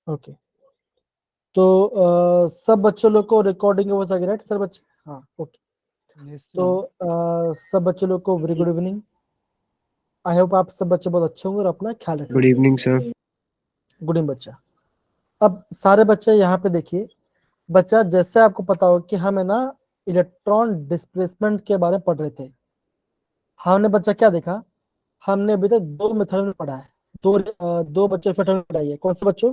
Okay, तो सब बच्चों लोग को रिकॉर्डिंग हो सके, राइट सर बच्चे? हाँ ओके। तो सब बच्चों लोग को very good evening. I hope आप सब बच्चे बहुत अच्छे होंगे और अपना ख्याल रखेंगे। Good evening sir. Good evening बच्चा। अब सारे बच्चे यहाँ पे देखिए, बच्चा जैसे आपको पता हो कि हम है ना इलेक्ट्रॉन डिस्प्लेसमेंट के बारे में पढ़ रहे थे। हमने बच्चा क्या देखा, हमने अभी तक दो मेथड में पढ़ा है, दो बच्चे इफेक्ट में पढ़ाई है। कौन से बच्चों?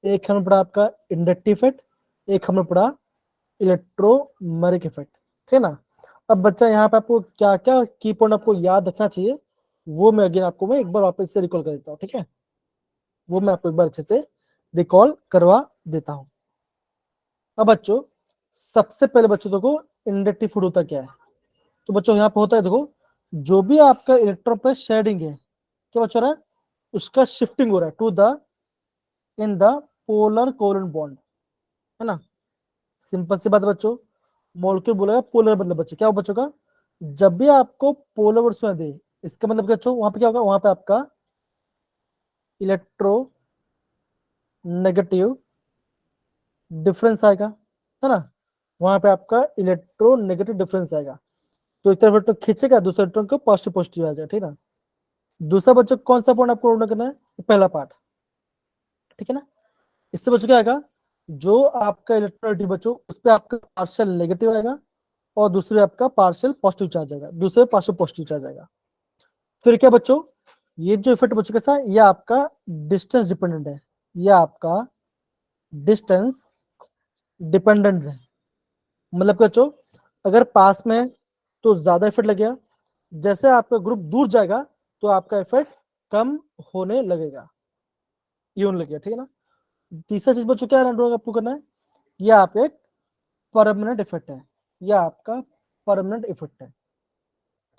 एक हमने पढ़ा आपका इंडक्टिव इफेक्ट, एक हमने पढ़ा इलेक्ट्रोमैग्नेटिक इफेक्ट, ठीक है ना। अब बच्चा यहाँ पे आपको क्या क्या की पॉइंट आपको याद रखना चाहिए, वो मैं अगेन आपको मैं एक बार वापस से रिकॉल कर देता हूँ, ठीक है। वो मैं आपको एक बार अच्छे से रिकॉल करवा देता हूँ। अब बच्चों सबसे पहले बच्चों देखो इंडक्टिव फूड होता क्या है। तो बच्चों यहाँ पे होता है, देखो जो भी आपका इलेक्ट्रॉन पे शेडिंग है, क्या बच्चों रहा है, उसका शिफ्टिंग हो रहा है to the in the polar covalent bond, है ना। सिंपल सी बात है बच्चों, मॉलिक्यूल बोलेगा पोलर, मतलब बच्चे क्या हो बच्चों का, जब भी आपको पोलर वर्ड सुना दे, इसका मतलब क्या बच्चों, वहां पे क्या होगा, वहां पे आपका इलेक्ट्रो नेगेटिव डिफरेंस आएगा, है ना। वहां पे आपका इलेक्ट्रो नेगेटिव डिफरेंस आएगा, तो एक तरफ इलेक्ट्रॉन खींचेगा, दूसरे इलेक्ट्रॉन को पॉजिटिव पॉजिटिव आ जाएगा, ठीक है ना। दूसरा बच्चों कौन सा पॉइंट आपको नोट करना है, पहला पार्ट, ठीक है ना। इससे बच्चों क्या आएगा, जो आपका इलेक्ट्रोनेगेटिव बच्चों उस पर आपका पार्शियल नेगेटिव आएगा और दूसरे आपका पार्शियल पॉजिटिव चार्ज आएगा, दूसरे पार्शियल पॉजिटिव चार्ज आएगा। फिर क्या बच्चों, ये जो इफेक्ट बच्चों कैसा है, ये आपका डिस्टेंस डिपेंडेंट है, ये आपका डिस्टेंस डिपेंडेंट है। मतलब क्या बच्चों, अगर पास में है तो ज्यादा इफेक्ट लगेगा, जैसे आपका ग्रुप दूर जाएगा तो आपका इफेक्ट कम होने लगेगा, ये होने लगेगा, ठीक है ना। तीसरा चीज बच्चों क्या आपको करना है, ये आप एक परमानेंट इफेक्ट है, ये आपका परमानेंट इफेक्ट है,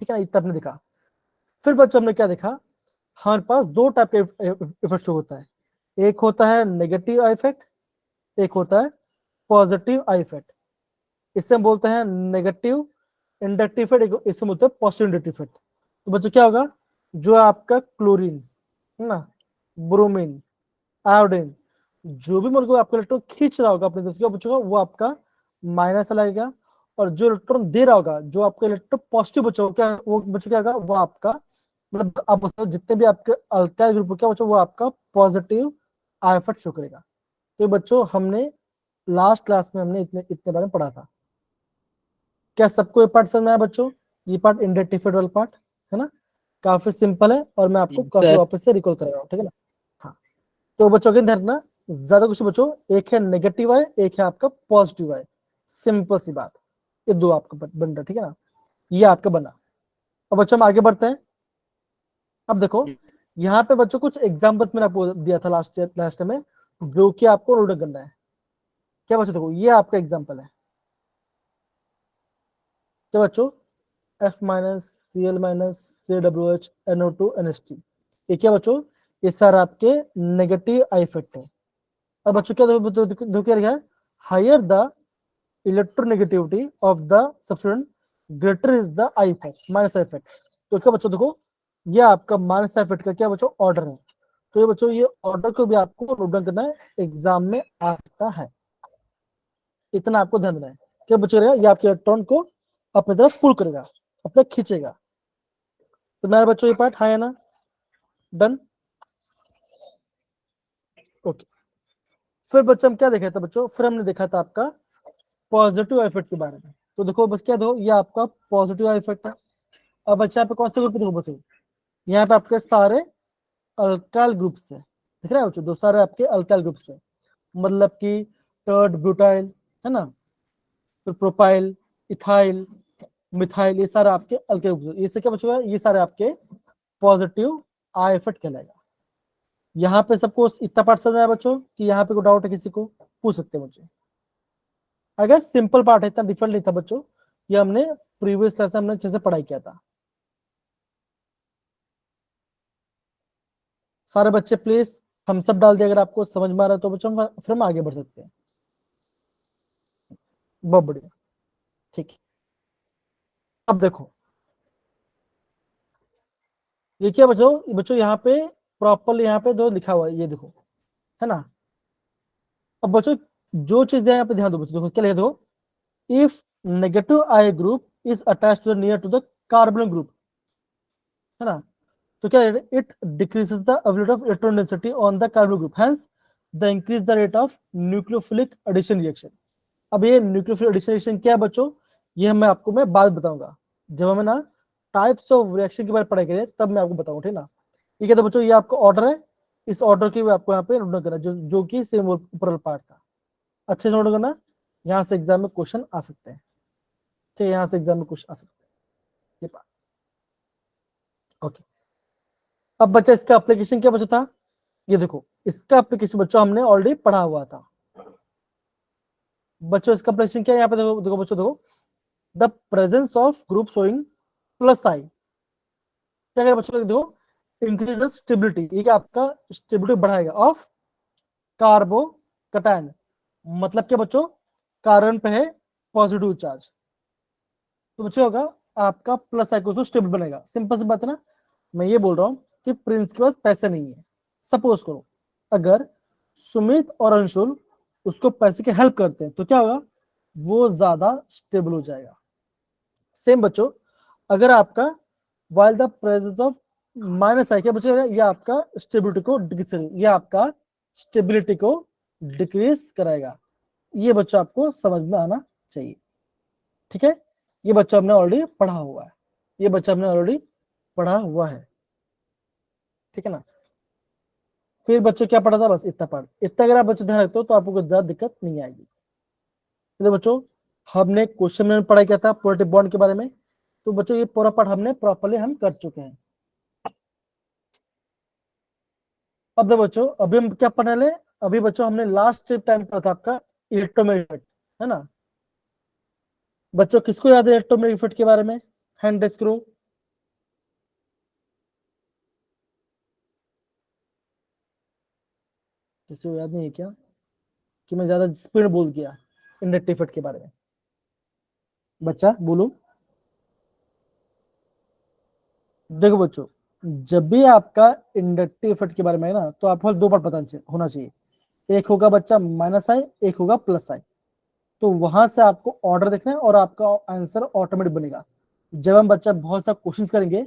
ठीक है ना। इतना आपने देखा। फिर बच्चों हमने क्या देखा, हमारे पास दो टाइप के इफेक्ट होता है, एक होता है नेगेटिव आई इफेक्ट, एक होता है पॉजिटिव आई इफेक्ट। इससे हम बोलते हैं नेगेटिव इंडक्टिव इफेक्ट, इससे बोलते हैं पॉजिटिव इंडक्टिव इफेक्ट। तो बच्चों क्या होगा, जो आपका क्लोरीन है ना, ब्रोमीन, आयोडीन, जो भी मोलेक्यूल आपका इलेक्ट्रॉन खींच रहा होगा अपने तरफ से बच्चों का, वो आपका माइनस लगेगा, और जो इलेक्ट्रॉन दे रहा होगा, जो आपका इलेक्ट्रॉन पॉजिटिव बच्चों को क्या, वो बच्चों क्या होगा, वो आपका मतलब आप जितने भी आपके अल्काइल ग्रुप क्या बच्चों, वो आपका पॉजिटिव आई इफेक्ट शो करेगा। तो बच्चों हमने लास्ट क्लास में हमने इतने इतने बारे में पढ़ा था। क्या सबको ये पार्ट समझ में आया बच्चों, ये पार्ट इंडक्टिव इफेक्ट वाला पार्ट, है ना। काफी सिंपल है और मैं आपको काफी वापस से रिकॉल कर रहा हूँ, ठीक है ना। हाँ, तो बच्चों के ध्यान रखना, ज्यादा कुछ बच्चों, एक है नेगेटिव आई, एक है आपका पॉजिटिव आई, सिंपल सी बात, ये दो आपका बन रहा, ठीक है ना। ये आपका बना। अब बच्चों हम आगे बढ़ते हैं। अब देखो यहाँ पे बच्चों कुछ एग्जांपल्स मैंने आपको दिया था लास्ट में, जो कि आपको नोट करना है। क्या बच्चों देखो, ये आपका एग्जांपल है, क्या बच्चों, F minus Cl minus CWH NO2 NH3, ये क्या बच्चों, ये सारे आपके नेगेटिव आई इफेक्ट है। अब बच्चों क्या देखो क्या लिखा है, higher the electronegativity of the substance greater is the I effect, minus I effect. तो क्या बच्चों देखो, ये आपका माइनस आई इफेक्ट का क्या बच्चों ऑर्डर है। तो ये बच्चों ये ऑर्डर को भी आपको नोट डाउन करना है, एग्जाम में आता है, इतना आपको ध्यान देना है। क्या बच्चों रहेगा, ये आपके इलेक्ट्रॉन को अपनी तरफ पुल करेगा, अपने खींचेगा। तो मेरे बच्चों ये पार्ट हाँ है ना, डन, ओके। फिर बच्चों हम क्या देखा था बच्चों, फिर हमने देखा था आपका पॉजिटिव इफेक्ट के बारे में। तो देखो बस क्या दो, ये आपका पॉजिटिव इफेक्ट है। अब बच्चा यहाँ पे कौन से ग्रुप देखो बच्चों, यहाँ पे आपके सारे अल्काइल ग्रुप्स है, दिख रहा है बच्चों, दो सारे आपके अल्काइल ग्रुप्स है, मतलब कि टर्ड ब्यूटाइल, है ना, फिर प्रोपाइल, इथाइल, मिथाइल, ये सारे आपके अल्काइल ग्रुप, ये से क्या बच्चों, ये सारे आपके पॉजिटिव आई इफेक्ट कहलाएगा। यहाँ पे सबको इतना पार्ट समझ आया बच्चों, कि यहाँ पे कोई डाउट है किसी को, पूछ सकते हैं बच्चों। अगर सिंपल पार्ट है, इतना डिफरेंट नहीं था बच्चों, ये हमने प्रीवियस क्लास में हमने अच्छे से पढ़ाई किया था। सारे बच्चे प्लीज हम सब डाल दिए अगर आपको समझ में आ रहा है तो बच्चों, फिर हम आगे बढ़ सकते हैं। बहुत बढ़िया, ठीक है। अब देखो ये क्या बच्चों, बच्चों यहाँ पे प्रॉपरली यहाँ पे दो लिखा हुआ है, ये देखो, है ना। अब बच्चों जो चीज दिया है यहाँ पे ध्यान दो बच्चों, देखो क्या लिखा, देखो, if negative I group is attached to the near to the carbon group, है ना, तो क्या it decreases the availability of electron density on the carbon group, hence the increase the rate of nucleophilic addition reaction. अब ये nucleophilic addition reaction क्या है बच्चों, ये मैं आपको मैं बाद बताऊंगा, जब हमें ना टाइप्स ऑफ रिएक्शन के बारे में पढ़ाई तब मैं आपको बताऊंगा, ठीक ना। ठीक है, तो बच्चों ये आपका ऑर्डर है, इस ऑर्डर की आपको यहाँ पे नोट करना, जो कि सेम ऊपर पार्ट था, अच्छे से नोट करना, यहाँ से एग्जाम में क्वेश्चन आ सकते हैं, ठीक है, यहाँ से एग्जाम में क्वेश्चन आ सकते हैं, ये पार्ट। ओके, अब बच्चा इसका एप्लीकेशन क्या बचा था, ये देखो, इसका एप्लीकेशन बच्चों हमने ऑलरेडी पढ़ा हुआ था। बच्चों इसका एप्लीकेशन क्या है, यहाँ पे देखो, देखो बच्चों, देखो, the presence of group showing plus I, क्या करेगा बच्चों, देखो, इंक्रीज स्टेबिलिटी, ये क्या आपका स्टेबिलिटी बढ़ाएगा ऑफ कार्बोकैटायन, मतलब क्या बच्चों, कार्बन पे है पॉजिटिव चार्ज, तो बच्चों होगा आपका प्लस आइकोन स्टेबल बनेगा। सिंपल सी बात है ना, मैं ये बोल रहा हूँ कि प्रिंस के पास पैसे नहीं है, सपोज करो अगर सुमित और अंशुल उसको पैसे की हेल्प करते हैं तो क्या होगा, वो ज्यादा स्टेबल हो जाएगा। सेम बच्चों, अगर आपका while the presence of minus I, क्या बच्चों, ये आपका स्टेबिलिटी को डिक्रीज, ये आपका स्टेबिलिटी को डिक्रीज कराएगा। ये बच्चों आपको समझ में आना चाहिए, ठीक है, ये बच्चा हमने ऑलरेडी पढ़ा हुआ है, ये बच्चा हमने ऑलरेडी पढ़ा हुआ है, ठीक है ना। फिर बच्चों क्या पढ़ा था, बस इतना पढ़, इतना अगर आप बच्चों ध्यान रखते हो तो आपको ज्यादा दिक्कत नहीं आएगी। तो बच्चों हमने क्वेश्चन में पढ़ाई किया था पॉजिटिव बॉन्ड के बारे में, तो बच्चों ये पूरा पार्ट हमने प्रॉपर्ली हम कर चुके हैं। अब देखो बच्चों, अभी हम क्या पढ़ने वाले, अभी बच्चों हमने लास्ट टाइम पढ़ा था आपका इलेक्ट्रोमैग्नेटिक, है ना। बच्चों किसको याद है इलेक्ट्रोमैग्नेटिक इफेक्ट के बारे में, हैंड रेस करो। किसी को याद नहीं है क्या, कि मैं ज्यादा स्पीड बोल गया इंडक्टिव इफेक्ट के बारे में, बच्चा बोलो। देखो बच्चों, जब भी आपका इंडक्टिव इफेक्ट के बारे में है ना, तो आपको दो बार पता होना चाहिए, एक होगा बच्चा माइनस आई, एक होगा प्लस आई, तो वहां से आपको ऑर्डर देखना है और आपका आंसर ऑटोमेटिक बनेगा। जब हम बच्चा बहुत सारा क्वेश्चन करेंगे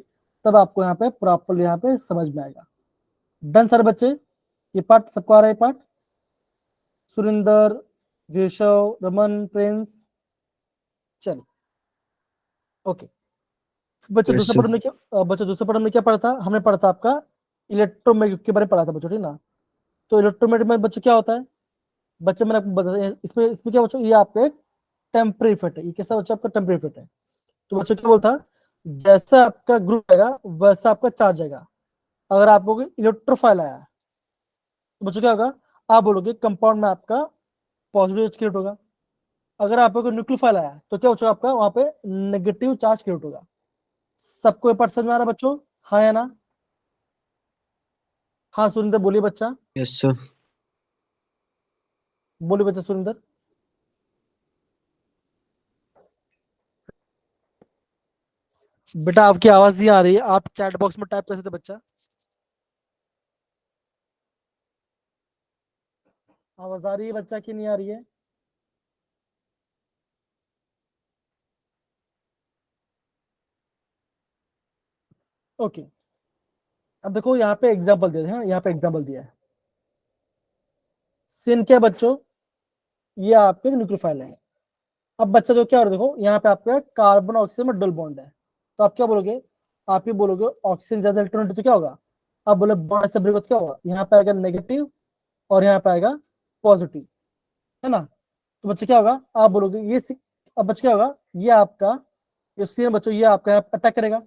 तब आपको यहाँ पे प्रॉपरली यहाँ पे समझ में आएगा। डन सर बच्चे, ये पार्ट सबको आ रहा है पार्ट, सुरिंदर, केशव, रमन, प्रिंस, चलिए ओके। बच्चों दूसरा पार्ट में क्या, बच्चों दूसरा पार्ट में क्या पढ़ा था, हमने पढ़ा था आपका इलेक्ट्रोमैग्नेटिक के बारे में पढ़ा था बच्चों, ठीक ना। तो इलेक्ट्रोमैग्नेटिक में बच्चों क्या होता है, बच्चे मैंने आपको बताया, इसमें इसमें क्या बच्चों, ये आपका एक टेम्परेरी इफेक्ट है, ये कैसा बच्चा आपका टेम्परेरी इफेक्ट है। तो बच्चों क्या बोलता है, जैसा आपका ग्रुप आएगा वैसा आपका चार्ज आएगा। अगर आप लोग इलेक्ट्रोफाइल आया तो बच्चों क्या होगा, आप बोलोगे कंपाउंड में आपका पॉजिटिव चार्ज क्रिएट होगा। अगर आप लोग न्यूक्लियोफाइल आया तो क्या बच्चों आपका वहां पे नेगेटिव चार्ज क्रिएट होगा। सबको ये पार्ट समझ में आ रहा है बच्चों, हाँ या ना, हाँ सुरेंद्र बोलिए बच्चा, यस सर। बोलिए बच्चा सुरेंद्र। बेटा आपकी आवाज नहीं आ रही है, आप चैट बॉक्स में टाइप कर सकते बच्चा, आवाज आ रही है बच्चा की नहीं आ रही है। ओके, अब देखो यहाँ पे एग्जांपल दिया है, यहाँ पे एग्जांपल दिया है, सिन क्या बच्चों, ये आपके न्यूक्लियोफाइल है। अब बच्चा जो क्या हो रहा है, देखो यहाँ पे आपका कार्बन ऑक्सीजन में डबल बॉन्ड है, तो आप क्या बोलोगे, आप ये बोलोगे ऑक्सीजन ज्यादा इलेक्ट्रॉन तो क्या होगा, आप बोले बॉन्ड ऐसे ब्रेक होगा तो क्या होगा, यहाँ पे आएगा नेगेटिव और यहाँ पे आएगा पॉजिटिव, है ना। तो बच्चे क्या होगा, आप बोलोगे अब बच्चे क्या होगा, ये आपका जो सी बच्चों, ये आपका यहाँ अटैक करेगा,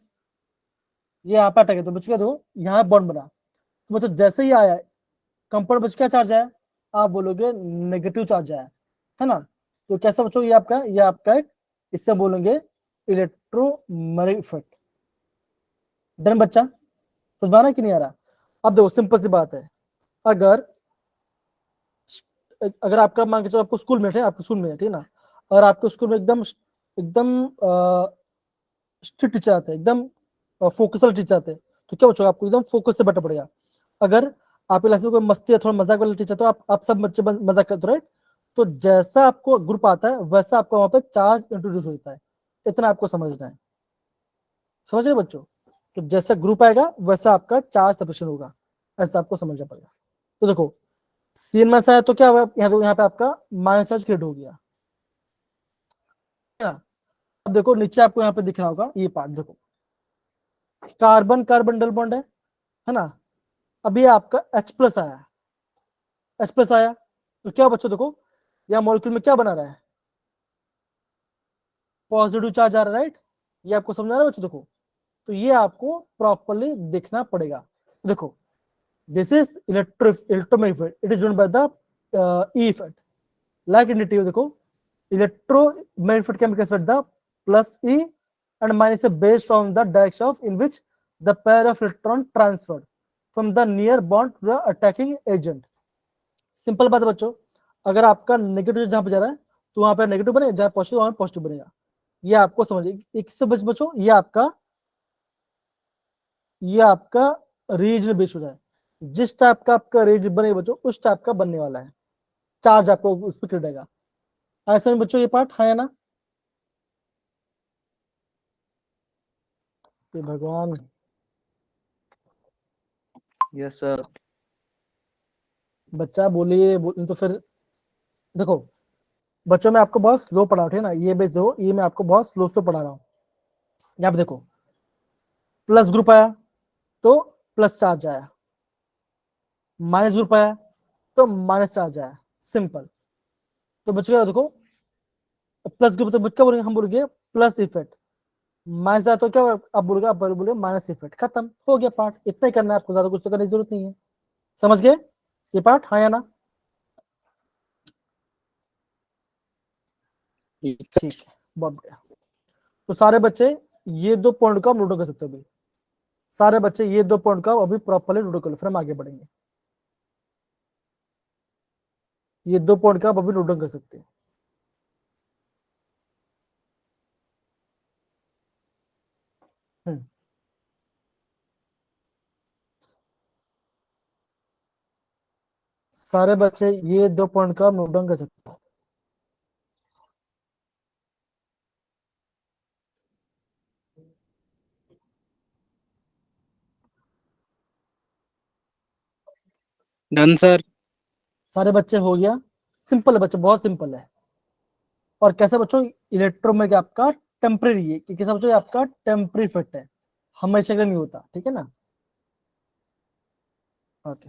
ये यहाँ पे अटैक है, तो बच्चे क्या देखो यहाँ बॉन्ड बना, तो बच्चों जैसे ही आया कंपाउंड बच्चे क्या चार्ज आया, आप बोलोगे नेगेटिव चार्ज आया, है ना। तो कैसा बच्चों, ये आपका एक, इससे बोलेंगे इलेक्ट्रोमैग्नेटिक इफेक्ट। डन बच्चा, समझ में आ रहा है कि नहीं आ रहा। अब देखो सिंपल सी बात है, अगर अगर आपका मान के चलो आपको स्कूल में है, आपके स्कूल में है, ठीक है ना, और आपके स्कूल में एकदम एकदम स्ट्रिक्ट टीचर आते हैं, एकदम फोकसल टीचर आते हैं, तो क्या बच्चों आपको एकदम फोकस से बैठना पड़ेगा। अगर आपके क्लास में कोई मस्ती या थोड़ा मजाक वाला टीचर तो आप सब बच्चे मजाक करते, राइट? तो जैसा आपको ग्रुप आता है वैसा आपको वहां पे चार्ज इंट्रोड्यूस होता है, इतना आपको समझना है। समझ रहे बच्चों? तो जैसा ग्रुप आएगा वैसा आपका चार्ज सेपरेशन होगा, ऐसा आपको समझना पड़ेगा। तो देखो सीएन में ऐसा है तो क्या हुआ, यहाँ पे आपका माइनस चार्ज क्रिएट हो गया। अब देखो नीचे आपको यहाँ पे दिख रहा होगा ये पार्ट, देखो कार्बन कार्बन डबल बॉन्ड है ना। अभी आपका H प्लस आया, H प्लस आया तो क्या बच्चों देखो यहाँ मॉलिक्यूल में क्या बना रहा है, पॉजिटिव चार्ज आ रहा है, राइट? ये आपको समझ आ रहा है बच्चों? देखो तो ये आपको प्रॉपरली देखना पड़ेगा। देखो this is electromagnetic, it is driven by the E effect. Like in T, देखो electromagnetic chemical effect, the plus E and minus E based on the direction of in which the pair of electron transferred from the near bond to the attacking agent। Simple बात है बच्चों, अगर आपका negative जहां पे जा रहा है तो वहां पे नेगेटिव बनेगा, जहां पॉजिटिव वहां पॉजिटिव बनेगा। ये आपको समझिए, एक से बच्चों ये आपका रीजन बेस हो जाए, जिस टाइप का आपका रीजन बनेगा बच्चों उस टाइप का बनने वाला है, चार्ज आपको उस पर क्रिएट आएगा। ऐसे में बच्चों ये पार्ट है ना? तो भगवान, यस सर। बच्चा बोलिए तो फिर देखो बच्चों मैं आपको बहुत स्लो पढ़ा रहा हूँ ना, ये बेस दो, ये मैं आपको बहुत स्लो पढ़ा रहा हूँ। यहाँ पे देखो प्लस ग्रुप आया तो प्लस चार्ज आया, माइनस ग्रुप आया तो माइनस चार्ज आया, सिंपल। तो बच्चों देखो प्लस ग्रुप तो क्या बोलेंगे, हम बोलेंगे प्लस इफेक्ट, माइनस आया तो क्या आप बोलोगे, आप बोलोगे माइनस इफेक्ट, खत्म हो गया पार्ट। इतना ही करना है आपको, ज्यादा कुछ तो करने की जरूरत नहीं है। समझ गए ये पार्ट, हाँ या ना? ठीक है, बहुत बढ़िया। तो सारे बच्चे ये दो पॉइंट को आप नोट कर सकते हो भाई, सारे बच्चे ये दो पॉइंट का अभी प्रॉपरली नोट कर लो, फिर हम आगे बढ़ेंगे। ये दो पॉइंट का आप अभी नोट डाउन कर सकते हैं। सारे बच्चे ये दो पॉइंट का नोट डाउन कर सकते हैं। Done sir. सारे बच्चे हो गया, सिंपल है बच्चे, बहुत सिंपल है। और कैसे बच्चों, इलेक्ट्रोमैग्नेटिक आपका टेम्परेरी है, कैसे बच्चों आपका टेम्परेरी इफेक्ट है, हमेशा का नहीं होता, ठीक है ना? ओके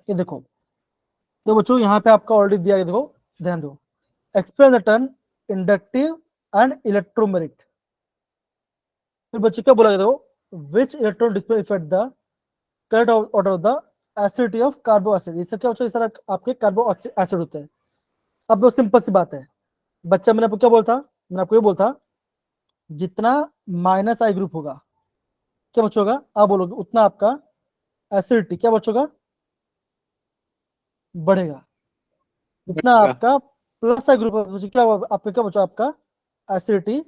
ये देखो, तो बच्चों यहाँ पे आपका ऑलरेडी दिया गया, देखो ध्यान दो, explain the term inductive and electromagnetic. फिर बच्चों क्या बोला गया, देखो which electron display effect the current out of the acidity of कार्बो acid. इससे क्या होता है, इस तरह आपके कार्बो एसिड होते हैं। अब वो सिंपल सी बात है बच्चा, मैंने आपको क्या बोलता, मैंने आपको ये बोलता जितना माइनस आई ग्रुप होगा क्या बच्चों होगा, आप बोलोगे उतना आपका एसिडिटी क्या बच्चों का बढ़ेगा, जितना आपका प्लस आई ग्रुप क्या होगा, आपका क्या बच्चों आपका एसिडिटी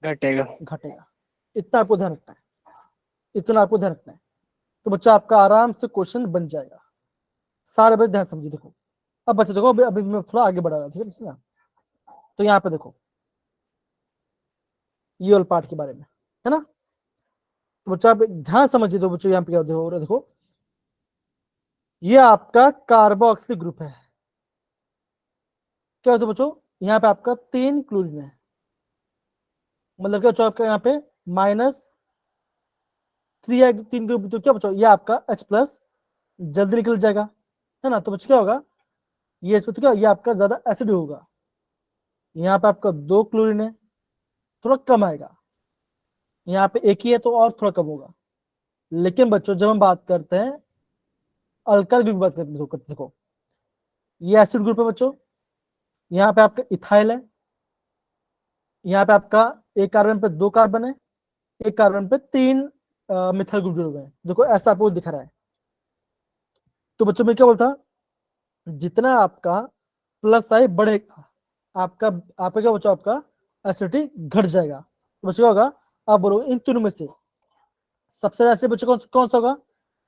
घटेगा। घटेगा। इतना आपको ध्यान रखना है, इतना आपको ध्यान रखना है। तो बच्चा आपका आराम से क्वेश्चन बन जाएगा। सारे बच्चे ध्यान समझिए। देखो अब बच्चे देखो, अभी मैं थोड़ा आगे बढ़ा रहा, ठीक है ना? तो यहाँ पे देखो ये वाले पार्ट के बारे में है ना, तो बच्चा आप ध्यान समझिए। तो बच्चों यहाँ पे क्या देखो, देखो ये आपका कार्बोक्सिल ग्रुप है। क्या होता है बच्चों, यहाँ पे आपका 3 क्लोरीन है, मतलब क्या बच्चों आपका यहाँ पे -3 है, 3 ग्रुप, तो क्या बच्चों ये आपका H प्लस जल्दी निकल जाएगा, है ना? तो बच्चों क्या होगा, ये इसमें तो क्या ये आपका ज्यादा एसिड होगा। यहाँ पे आपका 2 क्लोरीन है, थोड़ा कम आएगा। यहाँ पे एक ही है तो और थोड़ा कम होगा। लेकिन बच्चों जब हम बात करते हैं अल्काइल ग्रुप की बात करते हैं, देखो ये एसिड ग्रुप है बच्चों, यहाँ पे आपका इथाइल है, यहाँ पे आपका एक कार्बन पे 2 कार्बन है, एक कार्बन पे 3 मिथाइल ग्रुप जुड़े हुए हैं। देखो ऐसा आपको दिख रहा है। तो बच्चों में क्या बोलता, जितना आपका प्लस आई बढ़ेगा आपका, आपका क्या बच्चों आपका एसिडिटी घट जाएगा, तो बच्चों क्या होगा, आप बोलो इन तीनों में से सबसे ज्यादा बच्चों कौन सा होगा,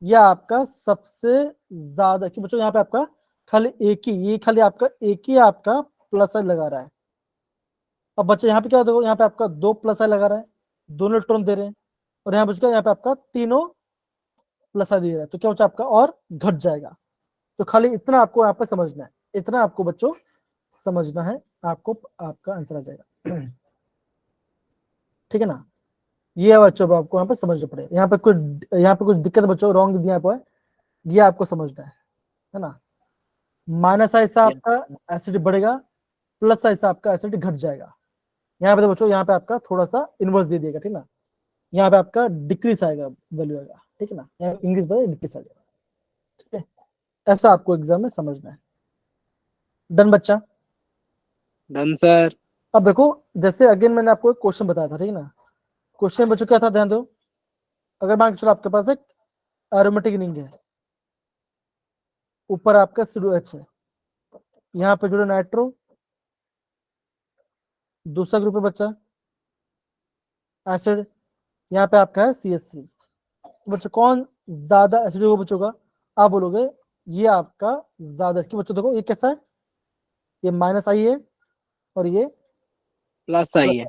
यह आपका सबसे ज्यादा, कि बच्चों यहाँ पे आपका खाली एक ही, ये खाली आपका एक ही आपका प्लस आई लगा रहा है। अब बच्चे यहाँ पे क्या देखो, यहाँ पे आपका दो प्लस आई लगा रहा है, दोनों इलेक्ट्रॉन दे रहे हैं, और यहाँ बच्चों यहाँ पे आपका तीनों प्लस आई दे रहा है, तो क्या बच्चा आपका और घट जाएगा। तो खाली इतना आपको यहाँ पे समझना है, इतना आपको बच्चों समझना है, आपको आपका आंसर आ जाएगा। ठीक है ना, ये बच्चों आपको यहाँ पे समझना पड़ेगा, यहाँ पे कुछ दिक्कत बच्चों रॉन्ग दिया हुआ है, ये आपको समझना है ना। माइनस आई से आपका एसिड बढ़ेगा, प्लस आई से आपका एसिड घट जाएगा। यहाँ पे तो बच्चों यहाँ पे आपका थोड़ा सा इनवर्स दे देगा, ठीक ना, यहाँ पे आपका डिक्रीज आएगा वैल्यू आएगा, ठीक है ना, यहाँ इंग्लिश बता डिक्रीज आ जाएगा, ठीक है। ऐसा आपको एग्जाम में समझना है। डन बच्चा। Done sir. अब देखो, जैसे अगेन मैंने आपको एक क्वेश्चन बताया था, ठीक है ना, क्वेश्चन बच्चों क्या था, ध्यान दो। अगर मान के चलो आपके पास एक एरोमेटिक रिंग है, ऊपर आपका COH है, यहाँ पे जुड़े नाइट्रो, दूसरा ग्रुप है बच्चा एसिड, यहाँ पे आपका है CH3। बच्चों कौन ज्यादा एसिड होगा बच्चों का, आप बोलोगे ये आपका ज्यादा, कि बच्चों देखो ये कैसा है, ये माइनस आई है और ये प्लस आई है।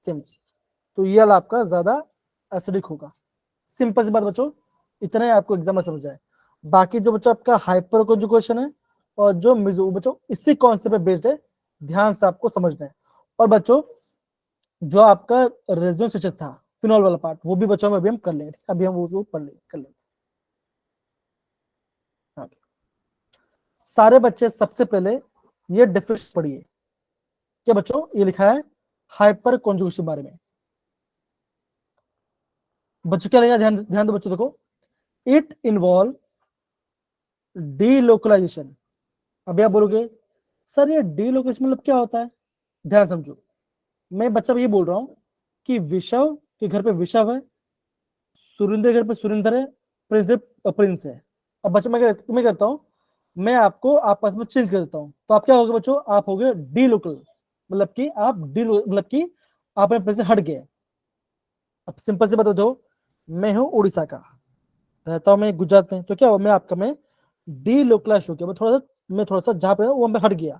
सेम, तो ये वाला आपका ज्यादा एसिडिक होगा। सिंपल सी बात बच्चों, इतना ही आपको एग्जाम में समझ आए। बाकी जो बच्चों आपका हाइपर कॉन्जुगेशन है और जो मिजो, बच्चों इसी कॉन्सेप्ट पे बेस्ड है, ध्यान से आपको समझना है। और बच्चों जो आपका रेजोनेंस स्ट्रक्चर था फिनॉल वाला पार्ट, वो भी बच्चों में अभी हम कर लेंगे, अभी हम वो पढ़ लेंगे, कर लेंगे। हाँ। सारे बच्चे सबसे पहले ये डिफरेंस पढ़िए, क्या बच्चों ये लिखा है हाइपर कॉन्जुगेशन बारे में। बच्चों क्या लगेगा, ध्यान ध्यान दो बच्चों, देखो इट इन्वॉल्व डीलोकलाइजेशन। अभी आप बोलोगे सर ये डीलोकेशन मतलब क्या होता है, ध्यान समझो। मैं बच्चा ये बोल रहा हूँ कि विशव के घर पे विशव है, सुरेंद्र के घर पे सुरेंद्र है, प्रिंस है। अब बच्चा मैं करता हूँ, मैं आपको आपस में चेंज कर देता हूँ, तो आप क्या होगे बच्चों, आप होगे डी लोकल, मतलब कि आप डी मतलब कि आप अपने से हट गए। अब सिंपल से बता दो, मैं हूँ उड़ीसा का, रहता हूँ मैं गुजरात में, तो क्या हुआ, मैं आपका मैं डी लोकलाइज हो गया, मैं थोड़ा सा जहाँ पे वो मैं हट गया,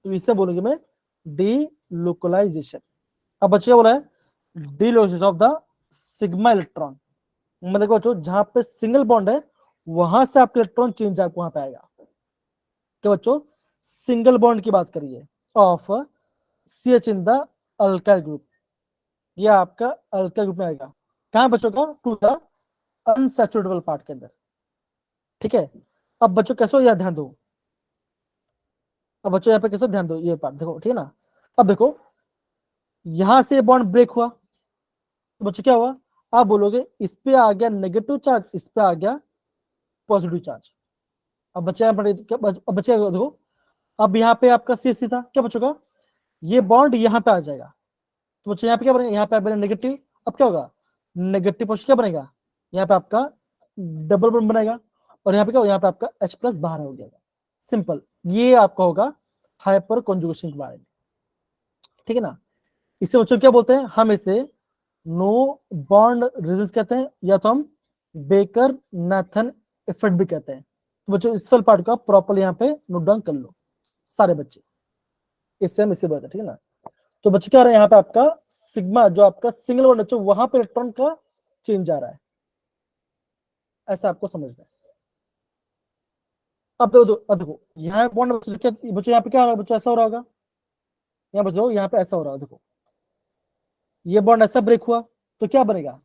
तो इसे बोलेंगे मैं डी लोकलाइजेशन। अब बच्चे क्या बोला है, delocalization of the sigma electron, मतलब बच्चों जहां पे सिंगल बॉन्ड है वहां से आपका इलेक्ट्रॉन चेंज आपको वहां पे आएगा। क्या बच्चों, सिंगल बॉन्ड की बात करिए of CH in the alkyl group, ये आपका अल्काइल ग्रुप में आएगा, कहां बच्चों का, टू द अनसैचुरेटेबल पार्ट के अंदर, ठीक है। अब बच्चों कैसे हो, यार ध्यान दो, अब बच्चों यहाँ पे कैसे ध्यान दो, ये पार्ट देखो, ठीक है ना। अब देखो यहां से बॉन्ड ब्रेक हुआ, तो बच्चों क्या हुआ, आप बोलोगे इस पे आ गया नेगेटिव चार्ज, इस पे आ गया पॉजिटिव चार्ज। अब बच्चे यहाँ पर अब बच्चे देखो, अब यहाँ पे आपका CC था, क्या बच्चों का, ये बॉन्ड यहाँ पे आ जाएगा, तो बच्चों यहाँ पे क्या बनेगा, यहाँ पे बनेगा नेगेटिव, अब क्या होगा, नेगेटिव पॉजिटिव क्या बनेगा, यहाँ पे आपका डबल बॉन्ड बनेगा, और यहाँ पे क्या होगा, यहाँ पे आपका H+ बाहर हो जाएगा। सिंपल, ये आपका होगा हाइपर कॉन्जुगेशन के बारे में, ठीक है ना। इसे बच्चों क्या बोलते हैं, हम इसे नो बॉन्ड रेजोनेंस कहते हैं, या तो हम बेकर नाथन इफेक्ट भी कहते हैं। तो बच्चों इस पार्ट का प्रॉपर यहाँ पे नोट डाउन कर लो सारे बच्चे, इससे हम इससे बात है, ठीक है ना। तो बच्चों क्या रहा है, यहाँ पे आपका सिग्मा जो आपका सिंगल बॉन्ड बच्चों वहां पे इलेक्ट्रॉन का चेंज आ रहा है, ऐसा आपको समझना है। अब देखो यहाँ बॉन्ड बच्चों यहाँ पे क्या हो रहा है बच्चों, ऐसा हो रहा होगा, यहाँ बच्चों यहाँ पे ऐसा हो रहा है, देखो ये बॉन्ड ऐसा ब्रेक हुआ, तो क्या बनेगा,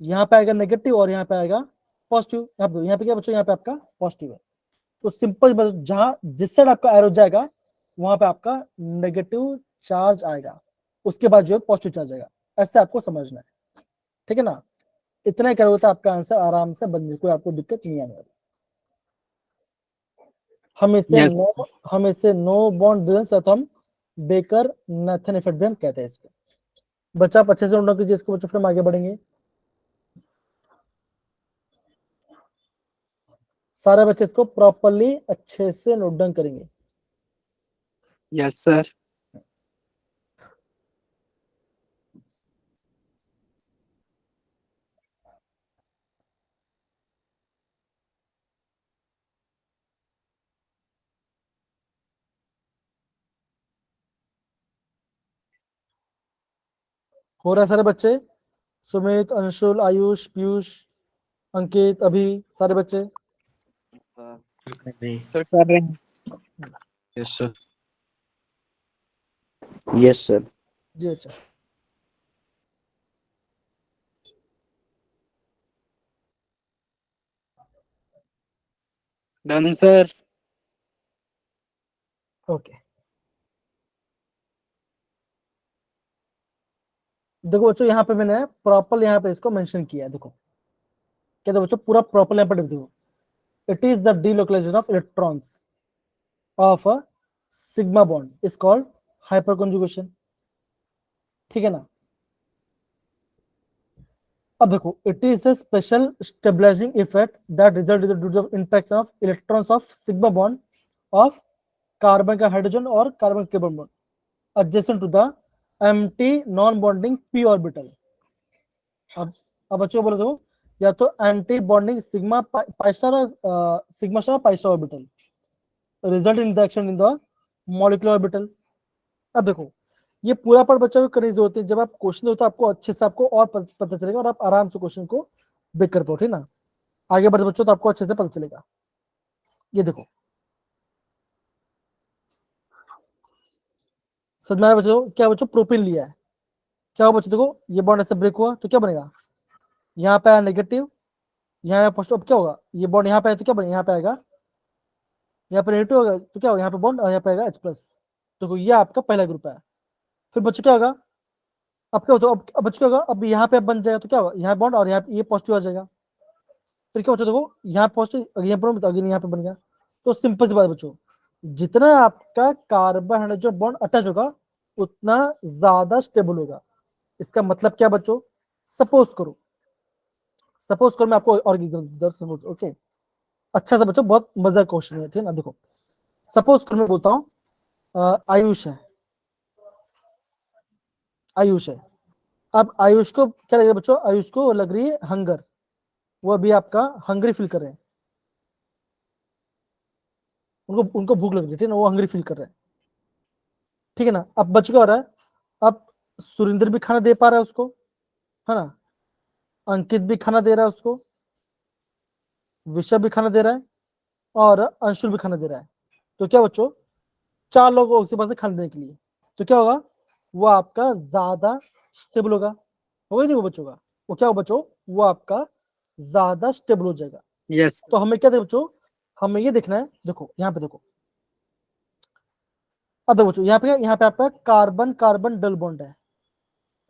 यहाँ पे आएगा नेगेटिव और यहाँ पे आएगा पॉजिटिव, यहाँ पे क्या बच्चों, यहाँ पे आपका पॉजिटिव है। तो सिंपल जहां जिस साइड आपका एरो जाएगा वहां पे आपका नेगेटिव चार्ज आएगा, उसके बाद जो है पॉजिटिव चार्ज आएगा, ऐसे आपको समझना है, ठीक है ना। इतना ही करोगे तो आपका आंसर आराम से बन जाए, कोई आपको दिक्कत नहीं आने वाली। यस। हम इसे नो बॉन्ड डिफरेंस, तो हम बेकर नाथन इफेक्ट भी हम कहते हैं इसको। बच्चा आप अच्छे से नोट कीजिए इसको बच्चों, फिर हम आगे बढ़ेंगे। सारे बच्चे इसको प्रॉपरली अच्छे से नोट डाउन करेंगे। Yes sir. हो रहा है सारे बच्चे? सुमित, अंशुल, आयुष, पीयूष, अंकित, अभी, सारे बच्चे? सर कर रहे हैं। Yes sir. Yes sir. जी अच्छा। Done sir. ओके, देखो बच्चों यहाँ पे मैंने प्रॉपर यहाँ पे इसको मेंशन किया है। देखो क्या था बच्चों, पूरा प्रॉपर यहाँ पे देखो, it is the delocalization of electrons of a sigma bond is called hyperconjugation. ठीक है ना? अब देखो, it is a special stabilising effect that result due to the interaction of electrons of sigma bond of carbon का hydrogen और carbon केबल bond adjacent to the empty non bonding p orbital। अब बच्चों बोलो, देखो या तो anti bonding sigma pi star sigma star pi star orbital result in the action in the molecular orbital. अब देखो ये पूरा पर बच्चों को करनी जरूरत है, जब आप क्वेश्चन होता है आपको अच्छे से आपको और पता चलेगा और आप आराम से क्वेश्चन को बेक कर पाओ। ठीक ना? आगे बढ़ते बच्चों तो आपको अच्छे से पता चलेगा। ये देखो समझ में आया बच्चों? क्या बच्चों, प्रोपिन लिया है, क्या हुआ बच्चों? देखो ये बॉन्ड ऐसे ब्रेक हुआ तो क्या बनेगा, यहाँ पे आया नेगेटिव, यहाँ पे पॉजिटिव। अब क्या होगा, ये बॉन्ड यहाँ पे आया तो क्या बनेगा, यहाँ पे आएगा, यहाँ पे नेगेटिव होगा तो क्या होगा, यहाँ पे बॉन्ड और यहाँ पे आएगा H प्लस। तो ये आपका पहला ग्रुप है। फिर बच्चों क्या होगा, अब क्या होता है, अब बच्चों क्या होगा, अब यहाँ पे बन जाएगा तो क्या होगा, यहाँ बॉन्ड और यहाँ ये पॉजिटिव आ जाएगा। फिर क्या बच्चों देखो, यहाँ पॉजिटिव यहाँ पर अगेन यहाँ पे बन गया। तो सिंपल सी बात है बच्चों, जितना आपका कार्बन हाइड्रोजन बॉन्ड अटैच होगा उतना ज्यादा स्टेबल होगा। इसका मतलब क्या बच्चों, सपोज करो मैं आपको और सपोज, ओके अच्छा सा बच्चों, बहुत मजा क्वेश्चन है। ठीक है ना? देखो सपोज करो मैं बोलता हूँ आयुष है, आयुष है। अब आयुष को क्या लगेगा बच्चों, आयुष को लग रही है हंगर, वो अभी आपका हंगरी फील कर रहे हैं, उनको उनको भूख लग रही है। ठीक है ना? वो हंगरी फील कर रहे हैं। ठीक है ना? अब बच्चों क्या हो रहा है, अब सुरेंद्र भी खाना दे पा रहा है उसको, है ना, अंकित भी खाना दे रहा है उसको, विषय भी खाना दे रहा है और अंशुल भी खाना दे रहा है। तो क्या बच्चों, 4 लोग उसके पास खाना देने के लिए, तो क्या होगा, वो आपका ज्यादा स्टेबल होगा नहीं वो बच्चों का, वो क्या होगा बच्चों, वो आपका ज्यादा स्टेबल हो जाएगा। यस तो हमें क्या देखो बच्चों, हमें ये देखना है, देखो यहाँ पे देखो, अब देखो बच्चों यहाँ पे आपका कार्बन कार्बन डबल बॉन्ड है।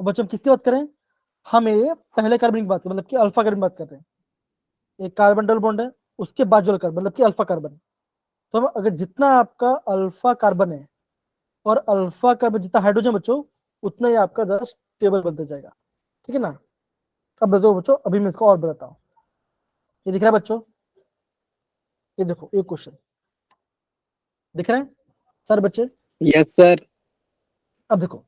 तो बच्चों हम किसकी बात करें, हम ये पहले कार्बन की बात करें, मतलब कि अल्फा कार्बन की बात कर रहे हैं। एक कार्बन डबल बॉन्ड है, उसके बाद जो कार्बन मतलब कि अल्फा कार्बन। तो हम अगर जितना आपका अल्फा कार्बन है और अल्फा कार्बन जितना हाइड्रोजन बच्चों, उतना ही आपका ज्यादा स्टेबल बनता जाएगा। ठीक है ना? अब बताओ बच्चों, अभी मैं इसको और बताता हूँ। ये दिख रहा है बच्चों, ये देखो एक क्वेश्चन दिख रहा है सारे बच्चे? Yes sir. अब देखो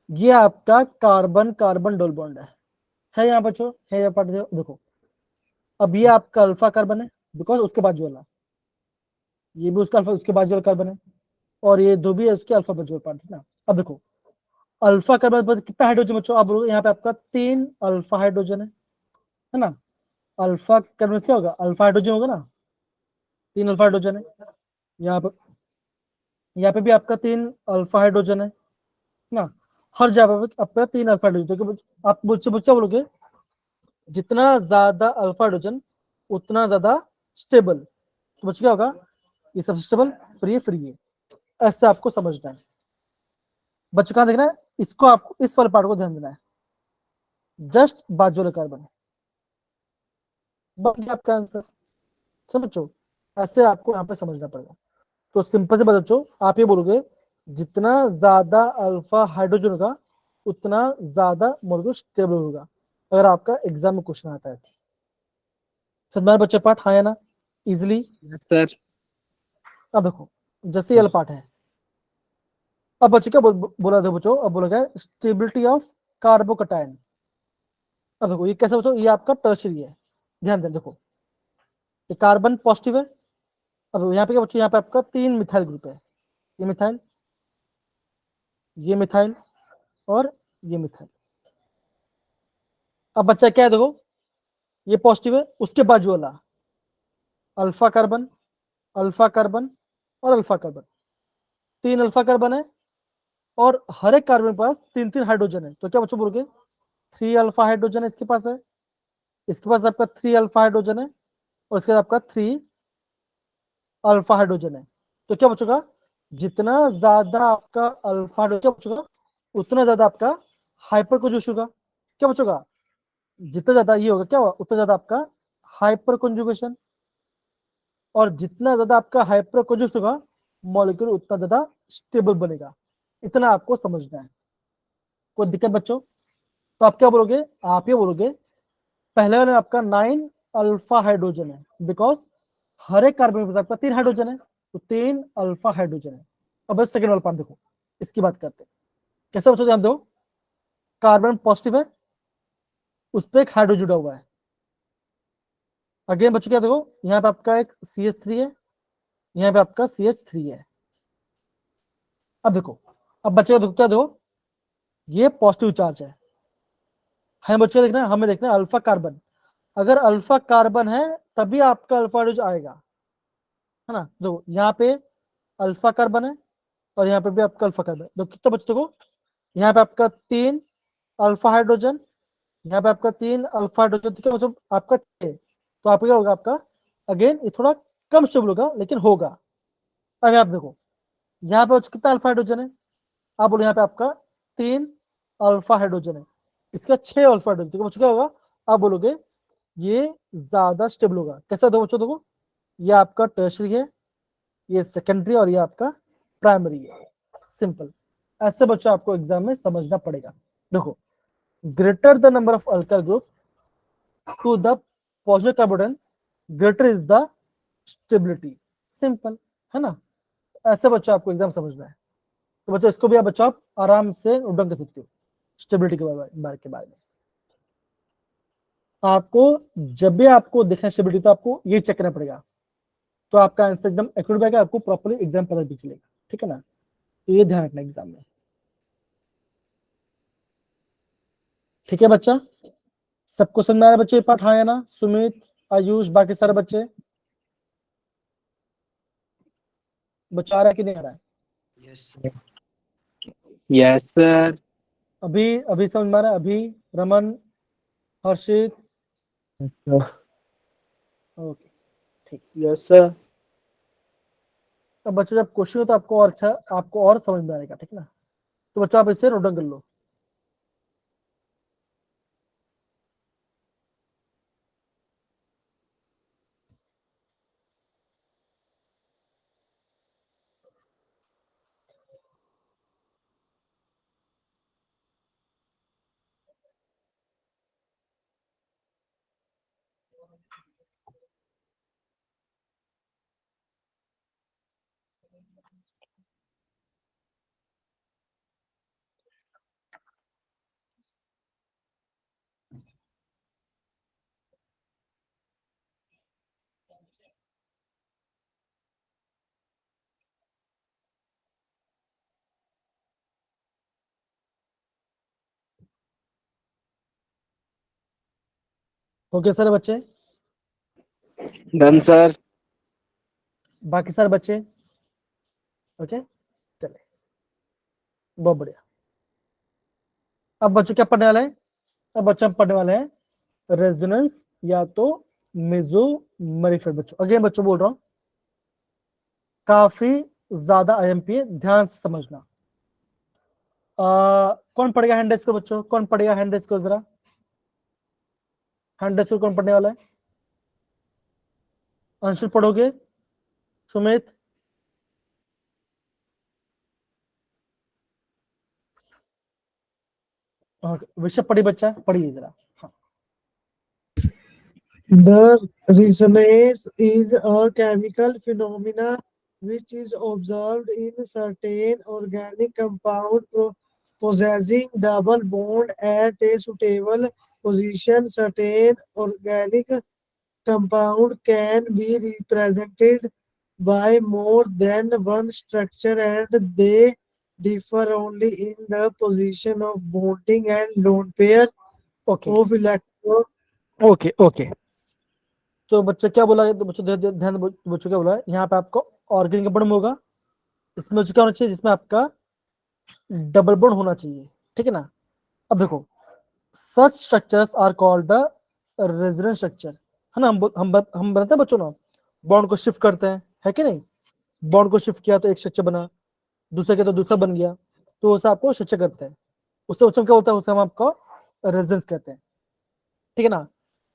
ये आपका कार्बन कार्बन डबल बॉन्ड है यहाँ बच्चों, है यहाँ पार्ट देखो। अब ये आपका अल्फा कार्बन है, बिकॉज उसके बाद जो वाला, ये भी उसका अल्फा, उसके बाद जो कार्बन है, और ये दो भी है उसके अल्फा बजोल पार्ट। है ना? अब देखो अल्फा कार्बन पर कितना हाइड्रोजन बच्चों, आप बोलोगे यहाँ पे आपका 3 अल्फा हाइड्रोजन है ना? अल्फा कार्बन से होगा, अल्फा हाइड्रोजन होगा ना, 3 अल्फा हाइड्रोजन है। यहाँ पे भी आपका 3 अल्फा हाइड्रोजन है ना? हर जगह पे आपका 3 अल्फा हाइड्रोजन। तो आप मुझसे क्या बोलोगे, जितना ज्यादा अल्फा हाइड्रोजन उतना ज्यादा स्टेबल। तो बच्चों क्या होगा, ये सबसे स्टेबल, फिर ये ऐसे आपको समझना है। बच्चों कहाँ देखना है, इसको आपको इस वाले पार्ट को ध्यान देना है, जस्ट बाजू वाले कार्बन, बन गया आपका आंसर। समझो, ऐसे आपको यहाँ पे समझना पड़ेगा। तो सिंपल से बच्चों आप ये बोलोगे, जितना ज्यादा अल्फा हाइड्रोजन होगा उतना ज्यादा मॉलिक्यूल स्टेबल होगा, अगर आपका एग्जाम में क्वेश्चन आता है। समझ में आया बच्चे पार्ट, हाँ या ना, इजिली? Yes sir. अब देखो जैसे ये वाला पार्ट है, अब बच्चों क्या बोला था बच्चों, अब बोला गया स्टेबिलिटी ऑफ कार्बोकटायन। अब देखो ये कैसे बच्चों, ये आपका टर्शियरी है, ध्यान दें। देखो ये कार्बन पॉजिटिव है, अब यहाँ पे क्या बच्चों, यहाँ पे आपका 3 मिथाइल ग्रुप है, ये मिथाइल, ये मिथाइल और ये मिथाइल। अब बच्चा क्या है, देखो ये पॉजिटिव है, उसके बाजू वाला अल्फा कार्बन, अल्फा कार्बन और अल्फा कार्बन, 3 अल्फा कार्बन है और हर एक कार्बन के पास 3 हाइड्रोजन है। तो क्या बच्चों बोलोगे, 3 अल्फा हाइड्रोजन इसके पास है, इसके पास आपका 3 अल्फा हाइड्रोजन है और इसके बाद आपका 3 अल्फा हाइड्रोजन है। तो क्या बचेगा, जितना ज्यादा आपका अल्फा हाइड्रोजन क्या बचेगा, उतना ज्यादा आपका हाइपर कंजुगेशन होगा। क्या बचेगा, जितना ज्यादा ये होगा क्या होगा, उतना ज्यादा आपका हाइपर कंजुगेशन, और जितना ज्यादा आपका हाइपर कंजुगेशन होगा मॉलिक्यूल उतना ज्यादा स्टेबल बनेगा। इतना आपको समझना है। कोई दिक्कत बच्चों? तो आप क्या बोलोगे, आप ये बोलोगे पहले वाले में आपका 9 अल्फा हाइड्रोजन है, बिकॉज हर एक कार्बन के पास आपका 3 हाइड्रोजन है, तो 3 अल्फा हाइड्रोजन है। अब सेकंड वाला पार्ट देखो, इसकी बात करते हैं। कैसे बच्चों ध्यान दो, कार्बन पॉजिटिव है, उस पर एक हाइड्रोजन जुड़ा हुआ है। अगेन बच्चों क्या देखो, यहाँ पे आपका एक CH3 है, यहाँ पे आपका CH3 है। अब देखो, अब बच्चे का क्या देखो, ये पॉजिटिव चार्ज है, हमें बच्चों देखना है, हमें देखना है अल्फा कार्बन। अगर अल्फा कार्बन है तभी आपका अल्फा हाइड्रोजन आएगा, है ना। देखो यहाँ पे अल्फा कार्बन है और यहाँ पे भी आपका अल्फा कार्बन है। तो कितना बच्चों को, यहाँ पे आपका 3 अल्फा हाइड्रोजन, यहाँ पे आपका 3 अल्फा हाइड्रोजन, तो क्या मतलब आपका 6। तो आपका क्या होगा, आपका अगेन ये थोड़ा कम स्टेबल होगा लेकिन होगा। अब आप देखो यहाँ पे कितना अल्फा हाइड्रोजन है, आप बोलो यहाँ पे आपका 3 अल्फा हाइड्रोजन है, इसका 6 अल्फा हाइड्रोजन, तो बच्चों क्या होगा, आप बोलोगे ये ज्यादा स्टेबल होगा। कैसा दो बच्चों, देखो ये आपका टर्शरी है, ये सेकेंडरी और ये आपका प्राइमरी है। सिंपल, ऐसे बच्चों आपको एग्जाम में समझना पड़ेगा। देखो, greater the number of alkyl group to the positive carbonate greater is the stability. Simple है ना। ऐसे बच्चों आपको एग्जाम समझना है। तो बच्चों इसको भी आप बच्चों आप आराम से उड्डन कर सकते हो, स्टेबिलिटी के बारे में। आपको जब भी आपको देखना स्टेबिलिटी तो आपको ये चेक करना पड़ेगा, तो आपका आंसर एकदम एक्यूरेट आएगा, आपको प्रॉपर्ली एग्जाम पता भी चलेगा। ठीक है ना, तो ये ध्यान रखना एग्जाम में। ठीक है बच्चा, सबको समझ में आ रहा है बच्चे ये पाठ, हाँ या ना? सुमित, आयुष, बाकी सारे बच्चे, बच्चा आ रहा है कि नहीं आ रहा है? Yes sir. अभी अभी समझ में आ रहा है? अभी, रमन, हर्षित, ओके ठीक। Yes sir. अब बच्चों जब क्वेश्चन हो तो आपको और अच्छा, आपको और समझ में आएगा। ठीक है ना, तो बच्चों आप इसे नोट डाउन कर लो। ओके सारे बच्चे, डन सर। बाकी सारे बच्चे ओके, चले, बहुत बढ़िया। अब बच्चों क्या पढ़ने वाले हैं? अब बच्चों हम पढ़ने वाले हैं रेजोनेंस या तो मेसोमेरिफर। बच्चों अगेन बच्चों बोल रहा हूं, काफी ज्यादा IMP है, ध्यान से समझना। कौन पढ़ेगा हैंड रेस को बच्चों, कौन पढ़ेगा हैंड रेस को जरा, हैंड रेस को कौन पढ़ने वाला है? अंशुल पढ़ोगे? सुमित, विषय पढ़ी बच्चा, पढ़िए जरा। हाँ। The resonance is a chemical phenomena which is observed in certain organic compound possessing double bond at a suitable position. Certain organic compound can be represented by more than one structure and they differ only in the position of bonding and lone pair okay of electrons. Okay okay. तो बच्चे क्या बोला है, तो बच्चों ध्यान दो, बच्चों क्या बोला है यहाँ पे आपको ऑर्गेनिक कंपाउंड होगा, इसमें क्या होना चाहिए, जिसमें आपका डबल बॉन्ड होना चाहिए, ठीक है ना। अब देखो such structures are called the resonance structure, है ना। हम बनाते हैं बच्चों ना, बॉन्ड को शिफ्ट करते हैं, है कि नहीं। बॉन्ड को शिफ्ट किया तो एक स्ट्रक्चर बना, दूसरे के तो दूसरा बन गया, तो उसे आपको स्ट्रक्चर करते हैं, उससे बच्चों क्या होता है, उसे हम आपको रेजोनेंस कहते हैं, ठीक है ना।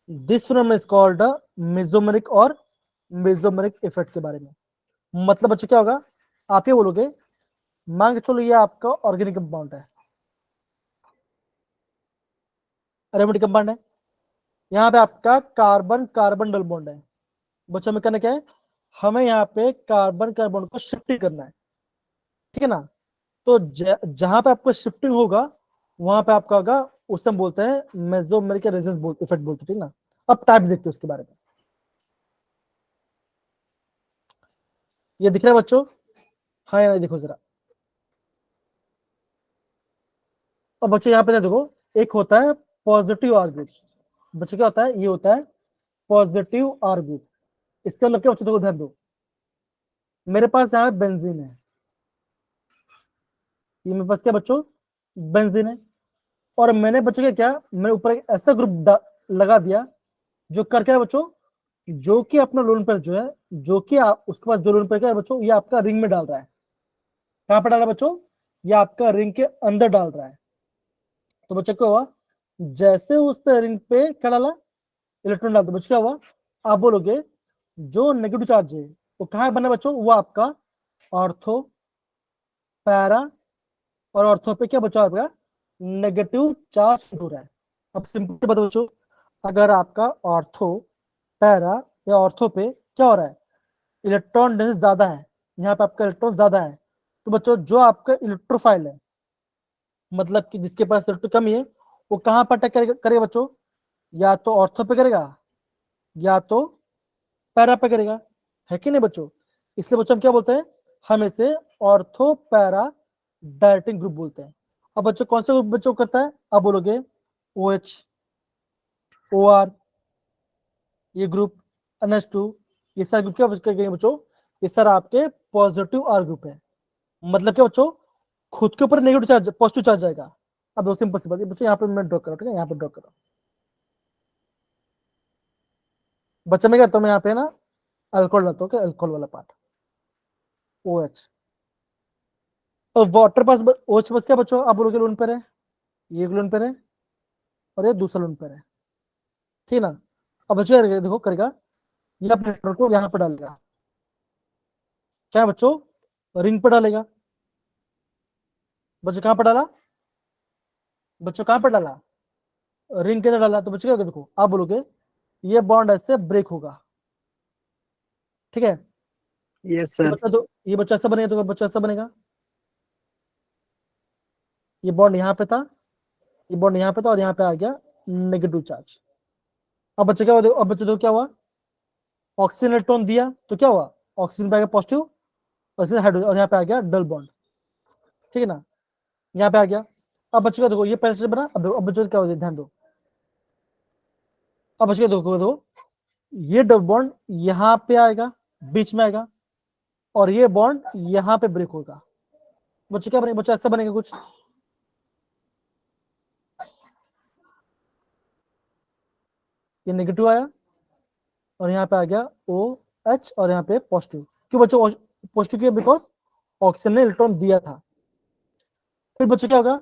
This phenomenon is called the mesomeric और मेसोमेरिक इफेक्ट के बारे में। मतलब बच्चों क्या होगा, आप ये बोलोगे, मान के चलो ये आपका ऑर्गेनिक कंपाउंड है, एरोमेटिक कंपाउंड है, यहाँ पे आपका कार्बन कार्बन डबल बॉन्ड है। बच्चों में करना क्या है, हमें यहाँ पे कार्बन कार्बन को शिफ्टिंग करना है, ठीक है ना। तो जहां पे आपको शिफ्टिंग होगा वहां पे आपका होगा, उसे हम बोलते हैं मेसोमेरिक रेजोनेंस इफेक्ट बोलते हैं, ठीक ना। अब टाइप्स देखते हैं उसके बारे में। ये दिख रहा है बच्चों, हाँ या नहीं, देखो जरा। अब बच्चों यहाँ पे देखो, एक होता है पॉजिटिव आर ग्रुप। बच्चों क्या होता है, ये होता है पॉजिटिव आर ग्रुप। इसका मतलब क्या बच्चों, देखो ध्यान दो, मेरे पास यहाँ पे बेंजीन है, ये मेरे पास क्या बच्चों, बेंजीन है, और मैंने बच्चों क्या, मैंने ऊपर एक ऐसा ग्रुप लगा दिया जो कर क्या है बच्चों, जो कि अपना लोन पर जो है, जो कि आप उसके पास जो लोन पर क्या है बच्चों, ये आपका रिंग में डाल रहा है। कहां पर डाल रहा है बच्चों, ये आपका रिंग के अंदर डाल रहा है। तो बच्चों क्या हुआ, जैसे उस रिंग पे क्या डाला, इलेक्ट्रॉन डाल दो, बच्चों क्या हुआ, आप बोलोगे जो नेगेटिव चार्ज है वो कहां बना बच्चों, वो आपका ऑर्थो, पैरा, और ऑर्थो पे क्या बचा आपका नेगेटिव चार्ज हो रहा है। अब सिंपल बता बच्चों, अगर आपका ऑर्थो, पैरा या ऑर्थो पे क्या हो रहा है, इलेक्ट्रॉन डेंसिटी ज्यादा है, यहाँ पे आपका इलेक्ट्रॉन ज्यादा है, तो बच्चों जो आपका इलेक्ट्रोफाइल है, मतलब कि जिसके पास इलेक्ट्रॉन कमी है, वो कहाँ पर अटैक करेगा बच्चों, या तो ऑर्थो पे करेगा या तो पैरा पे करेगा, है कि नहीं बच्चों। इसलिए बच्चों हम क्या बोलते हैं, हम इसे ऑर्थो पैरा डायरेक्टिंग ग्रुप बोलते हैं। अब बच्चों कौन सा ग्रुप बच्चों करता है, अब बोलोगे ओ एच, ओ आर, ये ग्रुप, NH2, ये सारे ग्रुप क्या करेंगे बच्चों, ये सारा आपके पॉजिटिव आर ग्रुप है। मतलब क्या बच्चों, खुद के ऊपर नेगेटिव चार्ज पॉजिटिव चार्ज आएगा। अब दो सिंपल सी बात है बच्चों, यहाँ पे मैं ड्रॉ करो, ठीक है, यहाँ पे ड्रॉ करो। बच्चा मैं करता हूँ, मैं यहाँ पे ना अल्कोहल लाता हूँ, अल्कोहल वाला पार्ट, ओ एच, और वाटर पास ओ एच बस क्या बच्चों, आप बोलोगे लोन पर है, ये लोन पर है, और ये दूसरा लोन पर है, ठीक है ना। अब बच्चों देखो करेगा, ये अपने इलेक्ट्रॉन को यहाँ पर डालेगा, क्या है बच्चों, रिंग पर डालेगा। बच्चों कहाँ पर डाला, बच्चों कहाँ पर डाला, रिंग के अंदर डाला, तो बच्चों क्या होगा, देखो आप बोलोगे ये बॉन्ड ऐसे ब्रेक होगा, ठीक है। यस ये सर। बच्चा तो ये बच्चा ऐसा बनेगा, तो बच्चा ऐसा बनेगा, ये बॉन्ड यहाँ पे था, ये बॉन्ड यहाँ पे था, और यहाँ पे आ गया नेगेटिव चार्ज। अब बच्चे क्या हुआ, अब बच्चे देखो क्या हुआ, ऑक्सीजन इलेक्ट्रॉन दिया तो क्या हुआ, ऑक्सीजन पे आ गया पॉजिटिव, और हाइड्रोजन, और यहाँ पे आ गया डबल बॉन्ड, ठीक है ना, यहाँ पे आ गया। अब बच्चे का देखो ये पहले से बना, अब बच्चों क्या हो, ध्यान दो, अब बच्चे देखो ये डबल बॉन्ड यहाँ पे आएगा, बीच में आएगा, और ये बॉन्ड यहाँ पे ब्रेक होगा। बच्चे क्या बनेगा, बच्चे ऐसा बनेगा कुछ, ये नेगेटिव आया, और यहाँ पे आ गया ओ एच, और यहाँ पे पॉजिटिव। क्यों बच्चों पॉजिटिव क्यों, बिकॉज ऑक्सीजन ने इलेक्ट्रॉन दिया था। फिर बच्चों क्या होगा,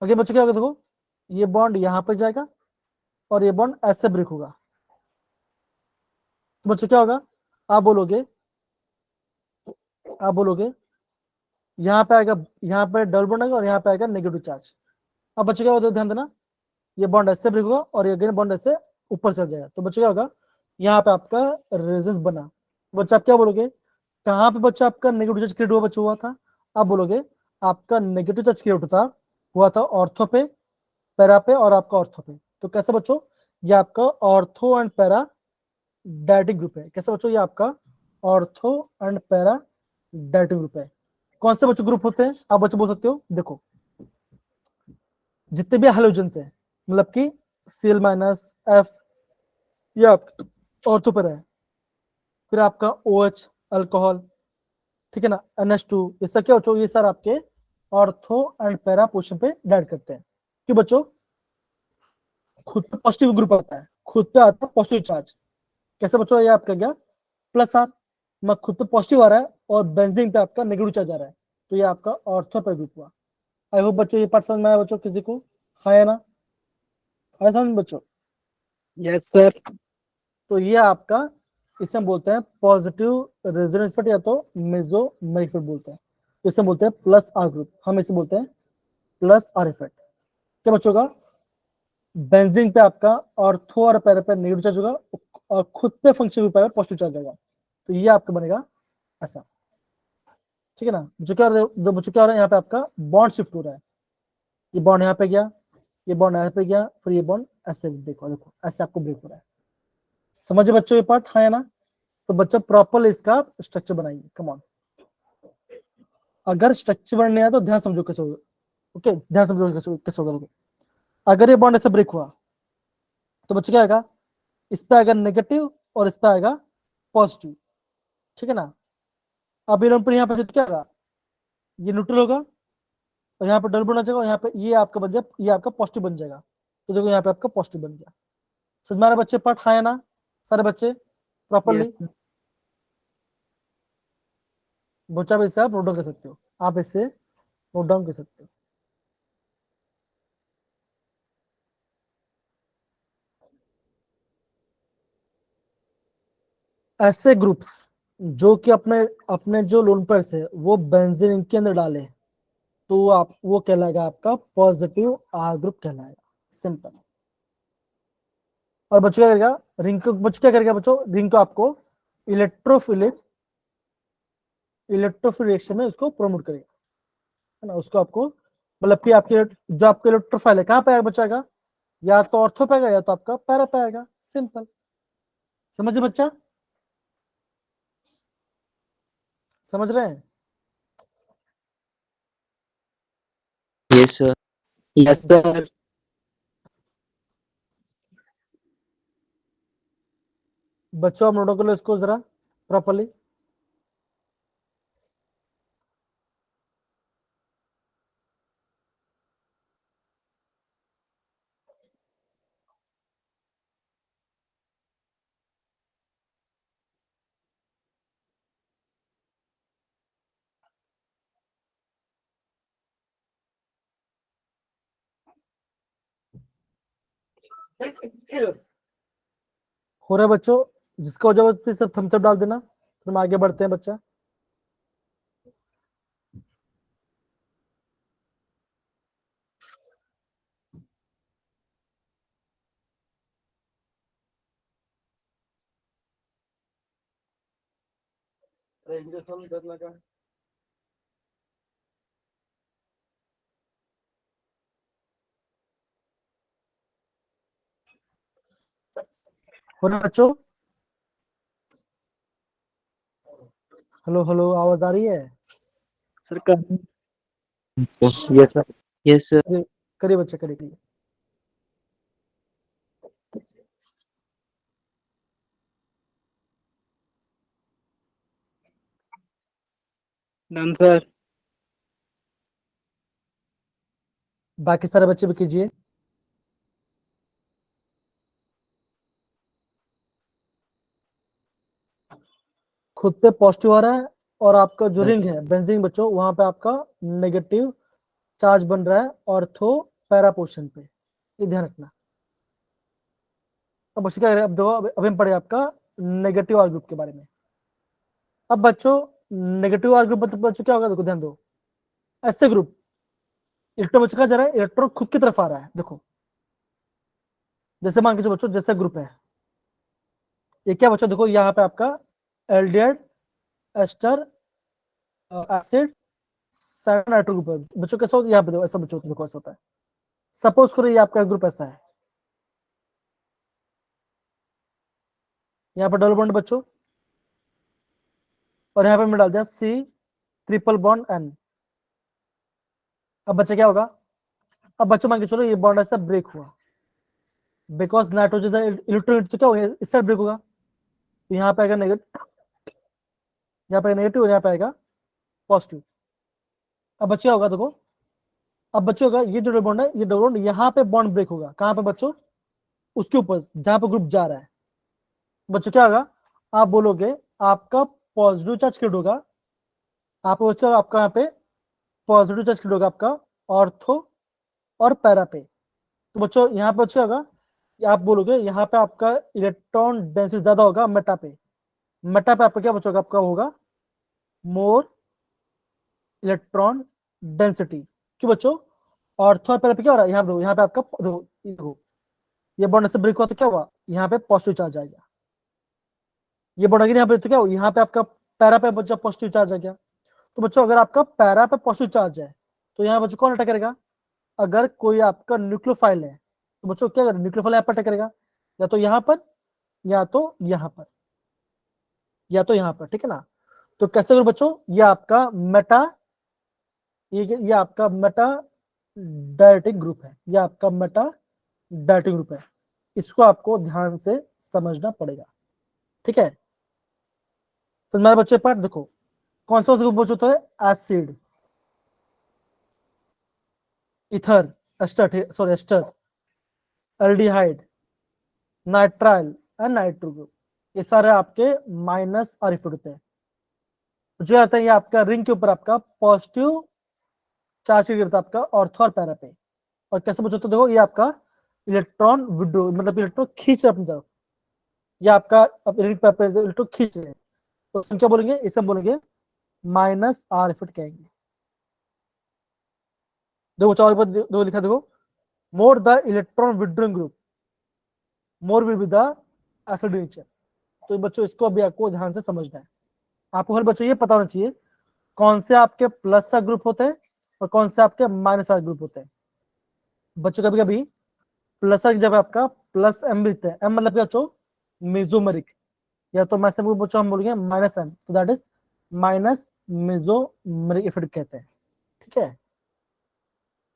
आगे बच्चों क्या होगा, देखो ये बॉन्ड यहाँ पे जाएगा, और ये बॉन्ड ऐसे ब्रेक होगा। तो बच्चों क्या होगा, आप बोलोगे आप बोलोगे यहाँ पे आएगा, यहाँ पे डबल बॉन्ड आएगा, और यहाँ पे आएगा नेगेटिव चार्ज। अब बच्चों क्या होगा, ध्यान देना, ये बॉन्ड ऐसे ब्रेक होगा, और ये अगेन बॉन्ड ऐसे ऊपर चल जाएगा। तो बच्चों क्या होगा, यहाँ पे आपका रेजोनेंस बना। बच्चा आप क्या बोलोगे, कहाँ पे बच्चा आपका नेगेटिव चार्ज क्रिएट हुआ, बच्चा हुआ था, आप बोलोगे आपका नेगेटिव चार्ज क्रिएट हुआ था ऑर्थो पे, पैरा पे, और आपका ऑर्थो पे। तो कैसे बच्चों, ये आपका ortho and para directing group है। कैसे बच्चों, ये आपका ortho and para directing group है। कौन से बच्चों ग्रुप होते हैं, आप बच्चे बोल सकते हो, देखो जितने भी हेलोजेंस है, मतलब कि Cl माइनस F, ये आपका ऑर्थो पर है। फिर आपका OH अल्कोहल, ठीक है ना, NH2, ये सब क्या बच्चों, ये सर आपके ऑर्थो एंड पैरा पोजिशन पे डाइड करते हैं। क्यों बच्चों, खुद पे पॉजिटिव ग्रुप आता है, खुद पे आता है पॉजिटिव चार्ज। कैसे बच्चों, ये आपका क्या प्लस आर, मैं खुद पे पॉजिटिव आ रहा है और बेंजीन पे आपका नेगेटिव चार्ज आ रहा है, तो ये आपका ऑर्थो पर ग्रुप हुआ। आई होप बच्चों ये पार्ट समझ में आया बच्चों, किसी को है ना, आया समझ में बच्चों? Yes, sir. तो ये आपका, इसे हम बोलते हैं पॉजिटिव रेजोनेंस इफेक्ट या तो मेसोमेरिक इफेक्ट बोलते हैं। तो इसे हम बोलते हैं प्लस आर ग्रुप, हम इसे बोलते हैं प्लस आर इफेक्ट। क्या बच्चों का, बेंजीन पे आपका ऑर्थो और पैरा पे नेगेटिव चार्ज होगा और खुद पे फंक्शन ग्रुप पे पॉजिटिव चार्ज होगा, तो ये आपका बनेगा ऐसा, ठीक है ना। बच्चों क्या हो रहा है, बच्चों क्या हो रहा है, यहाँ पे आपका बॉन्ड शिफ्ट हो रहा है, ये बॉन्ड यहाँ पे गया, ये बॉन्ड यहाँ पे गया, फिर ये बॉन्ड ऐसे ब्रेक हो, देखो ऐसे आपको ब्रेक हो रहा है। समझे बच्चों ये पार्ट, है ना? तो बच्चों प्रॉपर इसका स्ट्रक्चर बनाइए, कम ऑन। अगर स्ट्रक्चर बनने आया तो ध्यान समझो कैसे होगा, ओके, ध्यान समझो कैसे कैसे होगा। देखो अगर ये बॉन्ड ऐसे ब्रेक हुआ तो बच्चे क्या आएगा, इस पे आएगा नेगेटिव और इस पे आएगा पॉजिटिव, ठीक है ना। अब ये पर यहाँ पे क्या आएगा, ये न्यूट्रल होगा और यहाँ पे डबल बन जाएगा और यहाँ पे ये आपका बन जाएगा, ये आपका पॉजिटिव बन जाएगा। तो देखो यहाँ पे आपका पॉजिटिव बन गया। समझ में आ रहा है बच्चे पार्ट, है ना सारे बच्चे प्रॉपरली? Yes, sir. बच्चा भी इसे आप नोट डाउन कर सकते हो, आप इसे नोट डाउन कर सकते हो। ऐसे ग्रुप्स जो कि अपने अपने जो लोन पेयर्स है वो बेंजीन के अंदर डाले, तो आप वो कहलाएगा आपका पॉजिटिव आर ग्रुप कहलाएगा, सिंपल। और बच्चों क्या करेगा, रिंग को, बच्चों क्या करेगा बच्चों, रिंग को आपको इलेक्ट्रोफिलिक रिएक्शन में उसको प्रमोट करेगा, है ना, उसको आपको मतलब कि आपके जो आपके इलेक्ट्रोफाइल है कहाँ पे आएगा बच्चा आएगा, या तो ऑर्थो पे आएगा या तो आपका पैरा पे आएगा, सिंपल। समझे बच्चा, समझ रहे हैं? Yes, sir. Yes, sir. बच्चों आप नोटों कर लो इसको जरा प्रॉपरली। हो रहा है बच्चों, जिसका हो जाए प्लीज सब थम्स अप डाल देना, फिर हम आगे बढ़ते हैं बच्चा। हो रहा है बच्चों, हेलो हेलो, आवाज आ रही है? Sir, come. Yes, sir. Yes, sir. करिए करिए बच्चा, करिए। Done, sir. बाकी सारे बच्चे भी कीजिए। खुद पे पॉजिटिव आ रहा है और आपका जो रिंग है बेंजीन बच्चों, वहां पे आपका नेगेटिव चार्ज बन रहा है ऑर्थो पैरा पोर्शन पे, ये ध्यान रखना। अब बच्चों क्या करें, अब देखो अभी हम पढ़े आपका नेगेटिव आर ग्रुप के बारे में। अब बच्चों नेगेटिव आर ग्रुप मतलब बच्चों क्या होगा, देखो ध्यान दो, ऐसे ग्रुप इलेक्ट्रॉन बच्चों का जा रहा है, इलेक्ट्रॉन खुद की तरफ आ रहा है, देखो जैसे मान के चलो बच्चों, जैसे ग्रुप है ये, क्या बच्चों देखो यहाँ पे आपका aldehyde ester acid nitro group है बच्चों, कैसा होता है यहाँ पे देखो, ऐसा बच्चों देखो ऐसा होता है। सपोज करो ये आपका ग्रुप ऐसा है, यहाँ पर डबल बॉन्ड बच्चों, और यहाँ पे मैं डाल दिया सी ट्रिपल बॉन्ड एन। अब बच्चा क्या होगा, अब बच्चों मान के चलो ये बॉन्ड ऐसा ब्रेक हुआ, बिकॉज नाइट्रोजन इलेक्ट्रॉन तो क्या होगा, इस साइड ब्रेक होगा, तो यहाँ पे आएगा नेगेटिव, यहाँ पे नेगेटिव और यहाँ पे आएगा पॉजिटिव। अब बच्चे होगा देखो, अब बच्चे होगा ये जो डबल बॉन्ड है, ये डबल बॉन्ड यहाँ पे बॉन्ड ब्रेक होगा, कहाँ पे बच्चों, उसके ऊपर जहां पे ग्रुप जा रहा है। बच्चों क्या होगा, आप बोलोगे आपका पॉजिटिव चार्ज क्रिएट होगा, आप बच्चों आपका यहाँ पे पॉजिटिव चार्ज क्रिएट होगा आपका ऑर्थो और पैरा पे। तो बच्चों यहाँ पे बच्चों होगा, आप बोलोगे यहाँ पे आपका इलेक्ट्रॉन डेंसिटी ज्यादा होगा मेटा पे, मेटा पे आपका क्या बच्चों आपका होगा मोर इलेक्ट्रॉन डेंसिटी। क्यों बच्चों, ऑर्थो और पैरा पे क्या हो रहा है, यहाँ पे आपका देखो ये बॉन्ड से ब्रेक हुआ तो क्या हुआ, यहाँ पे पॉजिटिव चार्ज आ गया, ये बॉन्ड अगर यहाँ पे तो क्या हुआ, यहाँ पे आपका पैरा पे बच्चा पॉजिटिव चार्ज आ गया। तो बच्चों अगर आपका पैरा पे पॉजिटिव चार्ज है तो यहाँ बच्चों कौन अटैक करेगा, अगर कोई आपका न्यूक्लियोफाइल है तो बच्चों क्या करेगा, न्यूक्लियोफाइल यहाँ पर अटैक करेगा, या तो यहाँ पर या तो यहाँ पर या तो यहाँ पर, ठीक है ना। तो कैसे करो बच्चों, ये आपका मेटा, ये आपका मेटा डायरेक्टिक ग्रुप है, ये आपका मेटा डायरेक्टिक ग्रुप है, इसको आपको ध्यान से समझना पड़ेगा, ठीक है। तो मेरे बच्चे पार्ट देखो, कौन सा ग्रुप बच्चों होता है, acid, ether, ester, sorry ester, aldehyde, nitrile and nitro group, ये सारे आपके माइनस आर इफेक्ट होते हैं। जो आता है ये आपका रिंग के ऊपर आपका पॉजिटिव चार्ज गिरता है आपका ऑर्थो और पैरा पे, और कैसे बच्चों तो देखो ये आपका इलेक्ट्रॉन विड्रो, मतलब इलेक्ट्रॉन खींच रहे अपनी तरफ, ये आपका इलेक्ट्रॉन खींच रहे हैं, तो हम क्या बोलेंगे, इसे हम बोलेंगे माइनस आर इफेक्ट कहेंगे। देखो चार पर दो लिखा देखो, more the electron withdrawing group more will be the acid nature. तो बच्चों इसको अभी आपको ध्यान से समझना है, आपको हर बच्चों ये पता होना चाहिए कौन से आपके प्लस आर ग्रुप होते हैं और कौन से आपके माइनस आर ग्रुप होते हैं। बच्चों कभी कभी प्लस आर जब आपका प्लस एम लिखते हैं, एम मतलब क्या बच्चों, मेसोमेरिक, या तो मैं बच्चों हम बोलेंगे माइनस एम, तो that is minus mesomeric effect कहते हैं, ठीक है।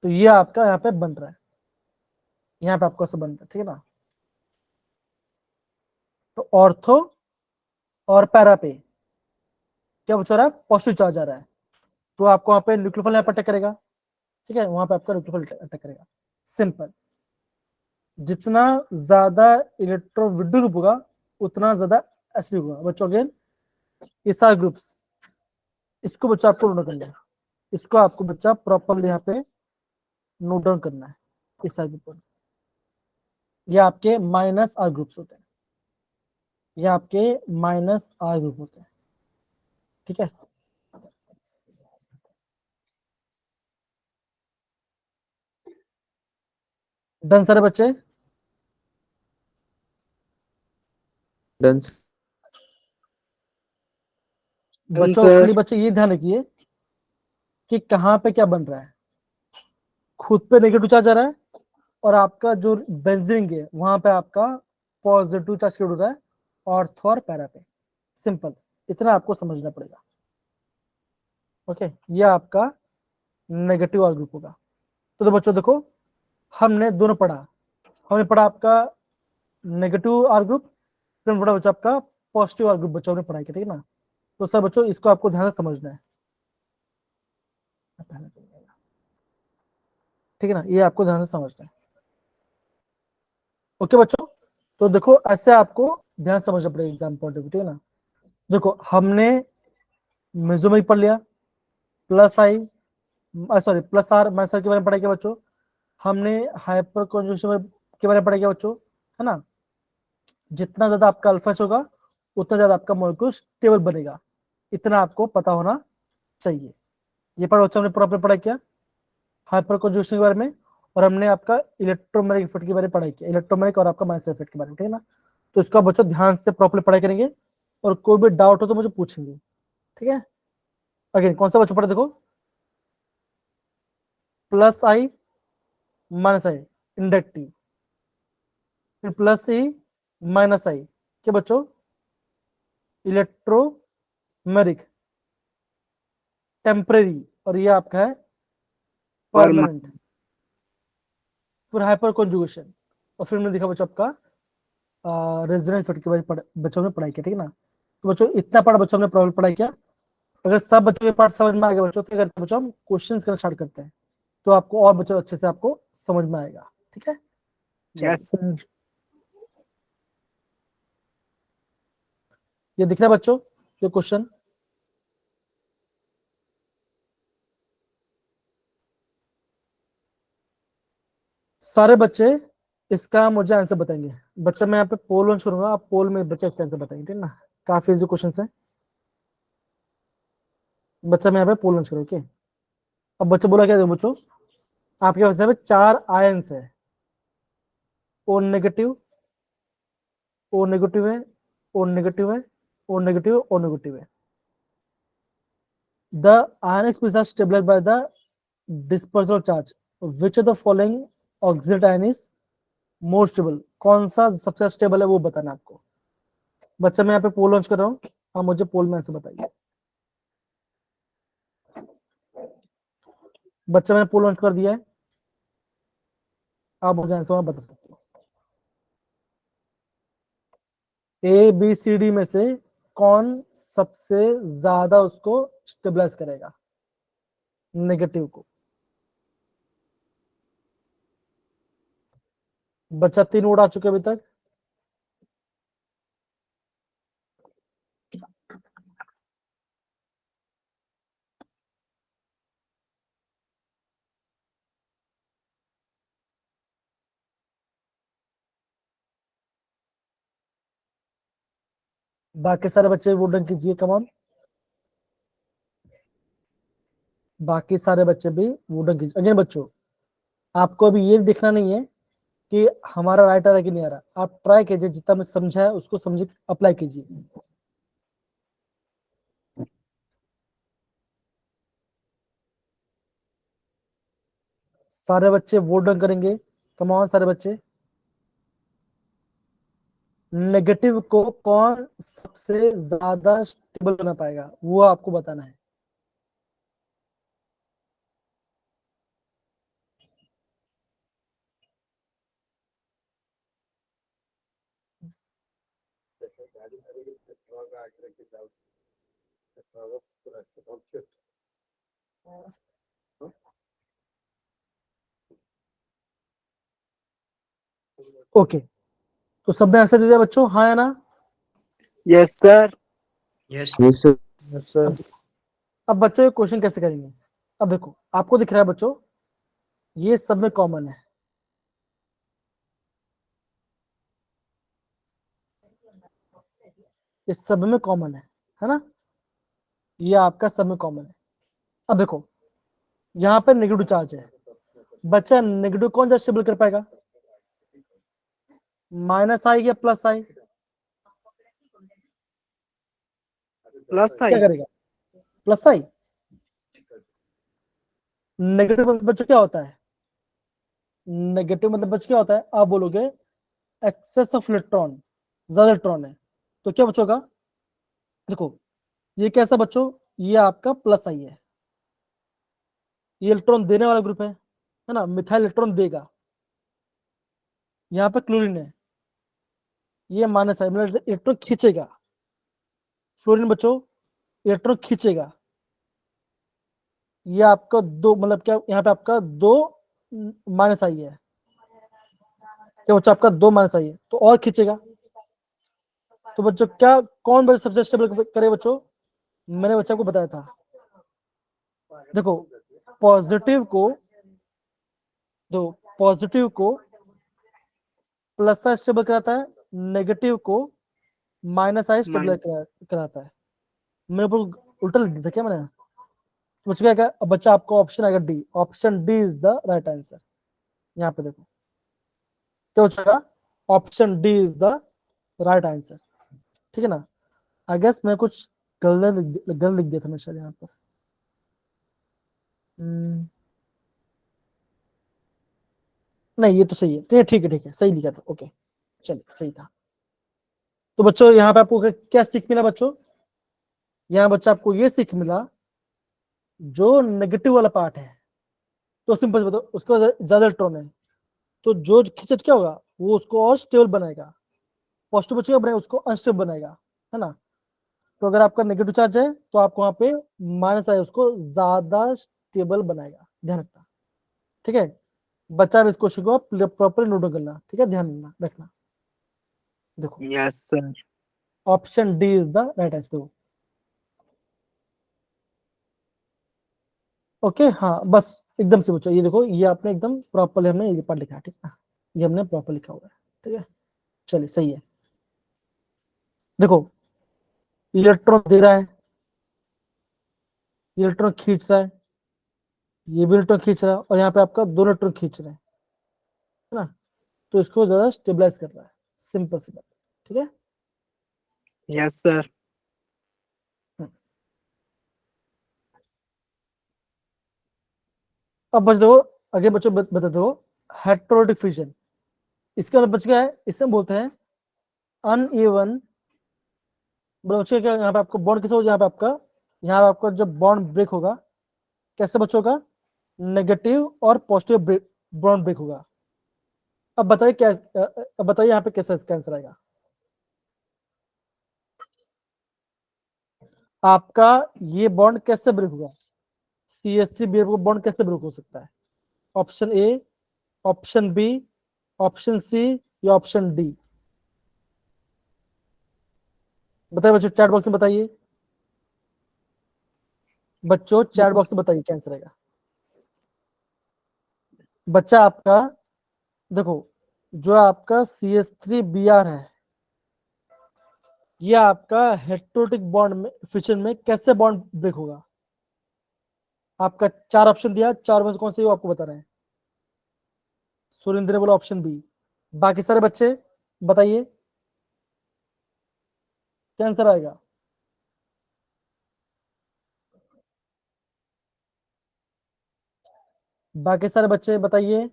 तो ये आपका यहाँ पे बन रहा है, यहाँ पे आपको ऐसा बन रहा है, ठीक है ना। तो ऑर्थो और पैरा पे क्या बचा रहा है, पॉजिटिव चार्ज आ रहा है, तो आपको वहां पे न्यूक्लियोफाइल यहाँ पे अटैक करेगा, ठीक है, वहां पे आपका न्यूक्लियोफाइल अटैक करेगा, सिंपल। जितना ज्यादा इलेक्ट्रोविड ग्रुप होगा उतना ज्यादा एसिडिक होगा। बच्चों अगेन ये सारे ग्रुप्स, इसको बच्चा आपको नोट करना है, इसको आपको बच्चा प्रॉपरली यहाँ पे नोट डाउन करना है। इस सारे ग्रुप, ये आपके माइनस आर ग्रुप्स होते हैं, ये आपके माइनस आर ग्रुप होते हैं, ठीक है। डन सारे बच्चे, डन बच्चों सर। खाली बच्चे ये ध्यान रखिए कि कहाँ पे क्या बन रहा है, खुद पे नेगेटिव चार्ज आ रहा है और आपका जो बेंजीन है वहां पे आपका पॉजिटिव चार्ज क्रिएट हो रहा है ऑर्थो और पैरा पे, सिंपल, इतना आपको समझना पड़ेगा, ओके। ये आपका नेगेटिव आर ग्रुप होगा। तो बच्चों देखो हमने दोनों पढ़ा, हमने पढ़ा आपका नेगेटिव आर ग्रुप, फिर पढ़ा बच्चा आपका पॉजिटिव आर ग्रुप, बच्चों ने पढ़ाई किया, ठीक है ना। तो सब बच्चों इसको आपको ध्यान से समझना है, ठीक है ना, ये आपको ध्यान से समझना है, ओके बच्चों। तो देखो ऐसे आपको ध्यान से समझना पड़ेगा एग्जाम पॉइंट ऑफ व्यू, ठीक है ना। देखो हमने मेसोमेरिक पढ़ लिया, plus I sorry plus R minus R के बारे में पढ़ा किया बच्चों, हमने हाइपर कॉन्जुगेशन के बारे में पढ़ा किया बच्चों, है ना। जितना ज्यादा आपका अल्फा होगा उतना ज्यादा आपका मॉलिक्यूल स्टेबल बनेगा, इतना आपको पता होना चाहिए। ये पढ़ा बच्चों हमने प्रॉपर पढ़ा किया हाइपर कॉन्जुगेशन के बारे में, और हमने आपका इलेक्ट्रोमैग्नेटिक इफेक्ट के बारे में पढ़ाई किया, इलेक्ट्रोमैग्नेटिक और आपका माइनस इफेक्ट के बारे में, ठीक है ना। तो इसका बच्चों ध्यान से प्रॉपर पढ़ाई करेंगे, और कोई भी डाउट हो तो मुझे पूछेंगे, ठीक है। अगेन कौन सा बच्चों पढ़े देखो, प्लस आई माइनस आई इंडक्टिव, फिर प्लस ई माइनस आई क्या बच्चों, इलेक्ट्रोमेरिक, टेम्परेरी, और ये आपका है परमानेंट, फिर हाइपर कॉन्जुगेशन, और फिर हमने देखा बच्चों आपका रेजोनेंस इफेक्ट के बारे में बच्चों ने पढ़ाई किया, ठीक है ना। तो बच्चों इतना पार्ट बच्चों ने प्रॉब्लम पढ़ाई किया। अगर सब बच्चों के पार्ट समझ में आ गया बच्चों, तो क्या करते हैं बच्चों, हम क्वेश्चंस करना स्टार्ट करते हैं, तो आपको और बच्चों अच्छे से आपको समझ में आएगा, ठीक है। Yes sir. ये दिख रहा है बच्चों ये क्वेश्चन? सारे बच्चे इसका मुझे आंसर बताएंगे। बच्चा मैं यहाँ पे पोल लॉन्च करूंगा, आप पोल में बच्चे इसका आंसर बताएंगे, ठीक है ना। काफी इजी क्वेश्चन है। बच्चा मैं यहाँ पे पोल लॉन्च करूँ, ओके। अब बच्चा बोला क्या देखो बच्चों, आपके पास यहाँ पे 4 आयंस है, ओ नेगेटिव, ओ नेगेटिव है, ओ नेगेटिव है, ओ नेगेटिव, ओ नेगेटिव है। The ionic species are stabilized by the dispersal charge. Which of the following auxiliary ion is more stable? कौन सा सबसे स्टेबल है वो बताना आपको। बच्चा मैं यहाँ पे पोल लॉन्च कर रहा हूँ, आप मुझे पोल में आंसर बताइए। बच्चा मैंने पोल लॉन्च कर दिया है, आप मुझे आंसर बता सकते हो। ए बी सी डी में से कौन सबसे ज्यादा उसको स्टेबलाइज करेगा, नेगेटिव को। बच्चा 3 वोट आ चुके अभी तक। बाकी सारे बच्चे वोट डन कीजिए, कमान। बाकी सारे बच्चे भी वोट डन कीजिए। अगेन बच्चों आपको अभी ये देखना नहीं है कि हमारा राइट आ रहा है कि नहीं आ रहा, आप ट्राई कीजिए, जितना मैं समझा है उसको समझे अप्लाई कीजिए। सारे बच्चे वोट डन करेंगे, कमान सारे बच्चे। नेगेटिव को कौन सबसे ज्यादा स्टेबल बना पाएगा वो आपको बताना है। ओके, तो सबने आंसर दे दिया बच्चों, हाँ या ना। Yes sir. Yes, sir. Yes sir. अब बच्चों ये क्वेश्चन कैसे करेंगे। अब देखो आपको दिख रहा है बच्चों, ये सब में कॉमन है, ये सब में कॉमन है ना, ये आपका सब में कॉमन है। अब देखो यहाँ पे नेगेटिव चार्ज है, बच्चा नेगेटिव कौन सा स्टेबल कर पाएगा, माइनस आई या प्लस आई, प्लस क्या साइन। करेगा, प्लस आई। नेगेटिव मतलब बच्चों क्या होता है, नेगेटिव मतलब बच्चों क्या होता है, आप बोलोगे एक्सेस ऑफ इलेक्ट्रॉन, ज्यादा इलेक्ट्रॉन है, तो क्या बच्चों का, देखो ये कैसा बच्चों, ये आपका प्लस आई है, ये इलेक्ट्रॉन देने वाला ग्रुप है ना, मिथाइल इलेक्ट्रॉन देगा। यहाँ पे क्लोरीन है, ये माइनस आई, मतलब इलेक्ट्रॉन खींचेगा। फ्लोरीन बच्चों इलेक्ट्रॉन खींचेगा, ये आपका दो, मतलब क्या यहाँ पे आपका 2 माइनस आई है, क्या बच्चों आपका 2 माइनस आई है, तो और खींचेगा। तो बच्चों क्या कौन बच्चों सबसे स्टेबल करे बच्चों, मैंने बच्चा को बताया था, देखो पॉजिटिव को, दो पॉजिटिव को प्लस आई स्टेबल कराता है, नेगेटिव को माइनस आई स्टेबल कराता है। मेरे ऊपर उल्टा लिख दिया था क्या मैंने, तो बच्चा क्या, अब बच्चा आपको ऑप्शन आएगा D, option D is the right answer. यहाँ पे देखो क्या बचेगा, option D is the right answer, ठीक है ना। आई गेस मैं कुछ गलत लिख दिया था मैं शायद यहाँ पर। नहीं ये तो सही है, ठीक है सही लिखा था, ओके चलिए सही था। तो बच्चों यहाँ पे आपको क्या सीख मिला बच्चों, यहाँ बच्चा आपको ये सीख मिला, जो नेगेटिव वाला पार्ट है तो सिंपल बताओ उसका ज्यादा इलेक्ट्रॉन है, तो जो खींचे तो क्या होगा, वो उसको और स्टेबल बनाएगा, पॉजिटिव बचेगा बनाएगा उसको अनस्टेबल बनाएगा, है ना। तो अगर आपका नेगेटिव चार्ज है तो आपको वहां पे माइनस आए उसको ज्यादा स्टेबल बनाएगा, ध्यान रखना, ठीक है। बच्चा भी इस क्वेश्चन को प्रॉपर नोट करना, ठीक है, ध्यान रखना। देखो Yes, sir. Option D is the right answer. Okay हाँ, बस एकदम से बच्चों ये देखो, ये आपने एकदम प्रॉपर हमने ये पढ़ लिखा है, ठीक है, ये हमने प्रॉपर लिखा हुआ है, ठीक है। चलिए सही है। देखो इलेक्ट्रॉन दे रहा है, इलेक्ट्रॉन खींच रहा है, ये भी इलेक्ट्रॉन खींच रहा है, और यहाँ पे आपका दो इलेक्ट्रॉन खींच रहे हैं, है ना। तो इसको ज्यादा स्टेबलाइज कर रहा है, सिंपल सी बात, ठीक है। Yes, sir. अब बच दो, आगे बच्चों बता दो हेटेरोटिक फ्यूजन, इसके अंदर बच गया है, इससे हम बोलते हैं अनइवन। बच्चों क्या यहाँ पे आपको बॉन्ड कैसे हो, यहाँ पे आपका जब बॉन्ड ब्रेक होगा कैसे बच्चों का, नेगेटिव और पॉजिटिव बॉन्ड ब्रेक होगा। अब बताइए क्या, अब बताइए यहाँ पे कैसा इसका आंसर आएगा। आपका ये बॉन्ड कैसे ब्रेक होगा, CH3 बी बॉन्ड कैसे ब्रेक हो सकता है, option A, option B, option C या ऑप्शन डी। बताइए बच्चों चैट बॉक्स में बताइए, बच्चों चैट बॉक्स में बताइए क्या आंसर आएगा। बच्चा आपका देखो, जो आपका CH3Br है, ये आपका हेटेरोटिक बॉन्ड में फिशन में कैसे बॉन्ड ब्रेक होगा। आपका चार ऑप्शन दिया, चार में से कौन से आपको बता रहे हैं। सुरेंद्र ने बोला ऑप्शन बी, बाकी सारे बच्चे बताइए क्या आंसर आएगा। बाकी सारे बच्चे बताइए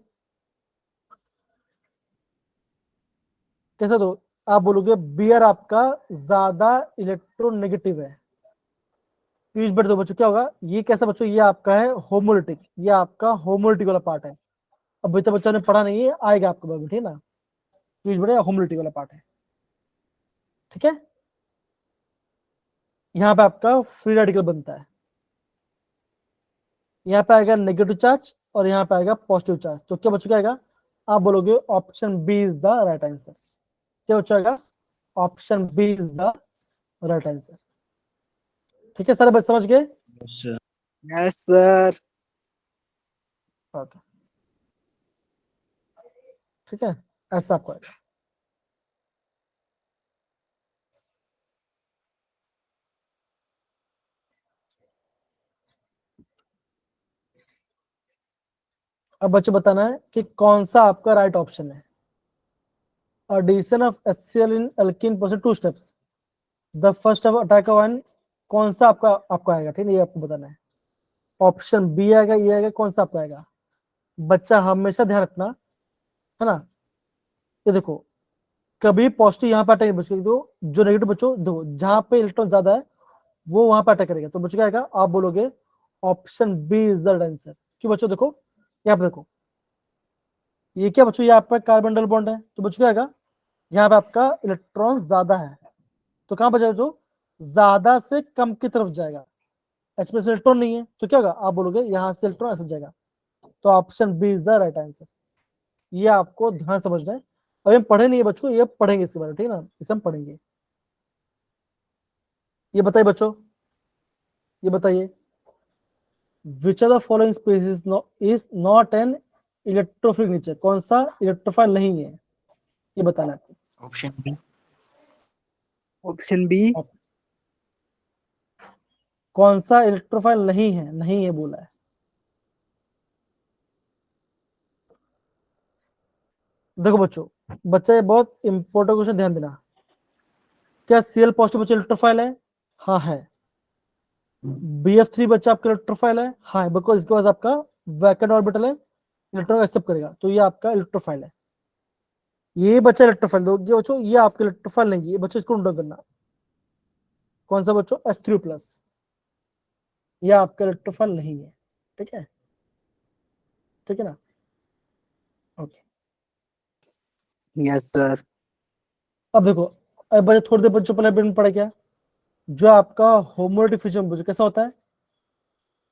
कैसे, तो आप बोलोगे बियर आपका ज्यादा इलेक्ट्रोनेगेटिव है। पीछे बैठ दो बच्चों, क्या होगा ये कैसा बच्चों, ये आपका है होमोलिटिक, ये आपका होमोलिटिक वाला पार्ट है। अभी तो बच्चों ने पढ़ा नहीं है, आएगा आपको बाद में, ठीक है ना। पीछे बैठे होमोलिटिक वाला पार्ट है, ठीक है। यहाँ पे आपका फ्री रेडिकल बनता है, यहाँ पे आएगा नेगेटिव चार्ज और यहाँ पे आएगा पॉजिटिव चार्ज। तो क्या बच्चों क्या आएगा, आप बोलोगे option B is the right answer. क्या बच्चों आएगा, option B is the right answer, ठीक है। सारे बच्चे समझ गए, Yes, sir. Yes, sir. Okay, ठीक है, ऐसा आपको आएगा। अब बच्चों बताना है कि कौन सा आपका राइट ऑप्शन है। Addition of HCl in alkene process 2 steps, the first of attack one, कौन सा आपका आएगा, ठीक है, ये आपको बताना है। ऑप्शन बी आएगा, ये आएगा, कौन सा आपका आएगा। बच्चा हमेशा ध्यान रखना, है ना। ये देखो कभी पॉजिटिव यहाँ पे अटैक बच्चों, तो जो नेगेटिव बच्चों देखो जहां पे इलेक्ट्रॉन ज्यादा है वो वहां पे अटैक करेगा। तो बच्चों क्या आएगा, आप बोलोगे option B is the answer. क्यों बच्चों, देखो यहाँ पे देखो, ये क्या बच्चों, ये आपका कार्बन डबल बॉन्ड है, तो बच्चों क्या आएगा, यहाँ पे आपका इलेक्ट्रॉन ज्यादा है, तो कहां पर जाएगा, जो ज्यादा से कम की तरफ जाएगा। एच में से इलेक्ट्रॉन नहीं है तो क्या होगा, आप बोलोगे यहाँ से इलेक्ट्रॉन ऐसे जाएगा। तो option B is the right answer, ये आपको ध्यान समझना है। अभी हम पढ़े नहीं है बच्चों, ये पढ़ेंगे इसके बारे में, ठीक है ना, इसे हम पढ़ेंगे। ये बताइए बच्चों, ये बताइए which are the following species is not an electrophilic nature, कौन सा इलेक्ट्रोफाइल नहीं है, ये बताना है आपको। Option B. Option B. कौन सा इलेक्ट्रोफाइल नहीं है, नहीं है बोला है। देखो बच्चों, बच्चा ये बहुत इंपॉर्टेंट क्वेश्चन, ध्यान देना। क्या Cl पॉजिटिव बच्चा इलेक्ट्रोफाइल है, हाँ है। BF3 बच्चा आपका इलेक्ट्रोफाइल है, हाँ है, बिकॉज इसके पास आपका वैकेंट ऑर्बिटल है, इलेक्ट्रॉन एक्सेप्ट करेगा, तो ये आपका इलेक्ट्रोफाइल है। ये बच्चा इलेक्ट्रोफाइल दो, ये बच्चों ये आपका इलेक्ट्रोफाइल नहीं है, ये बच्चों इसको नोट करना। कौन सा बच्चों, H3+, ये आपका इलेक्ट्रोफाइल नहीं है, ठीक है, ठीक है ना, ओके। Yes, sir. अब देखो, अब बच्चे थोड़ी देर बच्चों पहले में पढ़ा क्या, जो आपका होमो डिफिशिएंट बच्चों कैसा होता है,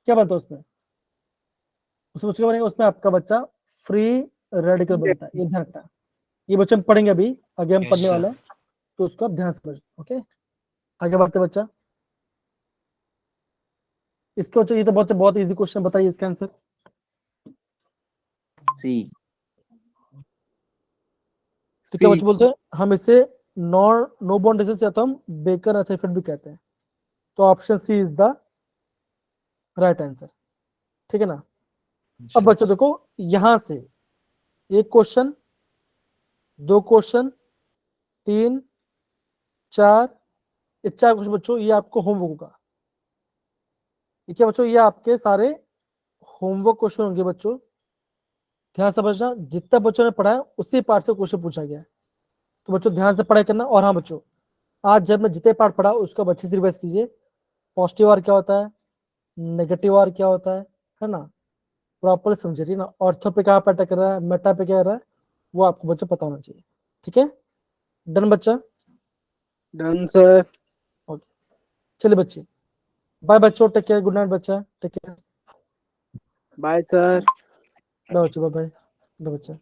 क्या बनता है उसमें, उसमें बच्चों क्या बनेगा, उसमें आपका बच्चा फ्री रेडिकल बनता है, ये ध्यान रखना। ये बच्चे हम पढ़ेंगे अभी, आगे हम Yes, पढ़ने sir. वाले हैं, तो उसको आप ध्यान से समझ। ओके, आगे बढ़ते बच्चा। इसके बच्चों ये तो बहुत इजी क्वेश्चन, बताइए इसका आंसर। C. तो क्या C. बच्चे बोलते हैं, हम इसे नो बॉन्ड डिजीज या तो हम बेकर एथेफेट भी कहते हैं। तो option C is the right answer, ठीक है ना। अब बच्चों देखो, यहां से एक क्वेश्चन, दो क्वेश्चन, 3, 4, ये 4 क्वेश्चन बच्चों, ये आपको होमवर्क होगा। ये क्या बच्चों, ये आपके सारे होमवर्क क्वेश्चन होंगे बच्चों। ध्यान से समझना, जितना बच्चों ने पढ़ा है उसी पार्ट से क्वेश्चन पूछा गया है। तो बच्चों ध्यान से पढ़ाई करना। और हाँ बच्चों, आज जब मैं जितने पार्ट पढ़ा उसको अच्छे से रिवाइज कीजिए। पॉजिटिव आर क्या होता है, नेगेटिव आर क्या होता है ना, प्रॉपर समझे, ठीक ना। ऑर्थो पे कहाँ पे अटक रहा है, मेटा पे क्या रहा है, वो आपको बच्चा पता होना चाहिए, ठीक है। डन बच्चा, Done, sir. ओके। चलिए बच्चे, बाय बच्चों, टेक केयर, गुड नाइट बच्चा, take care, Bye, sir. Bye बच्चों, बाय बाय बच्चा।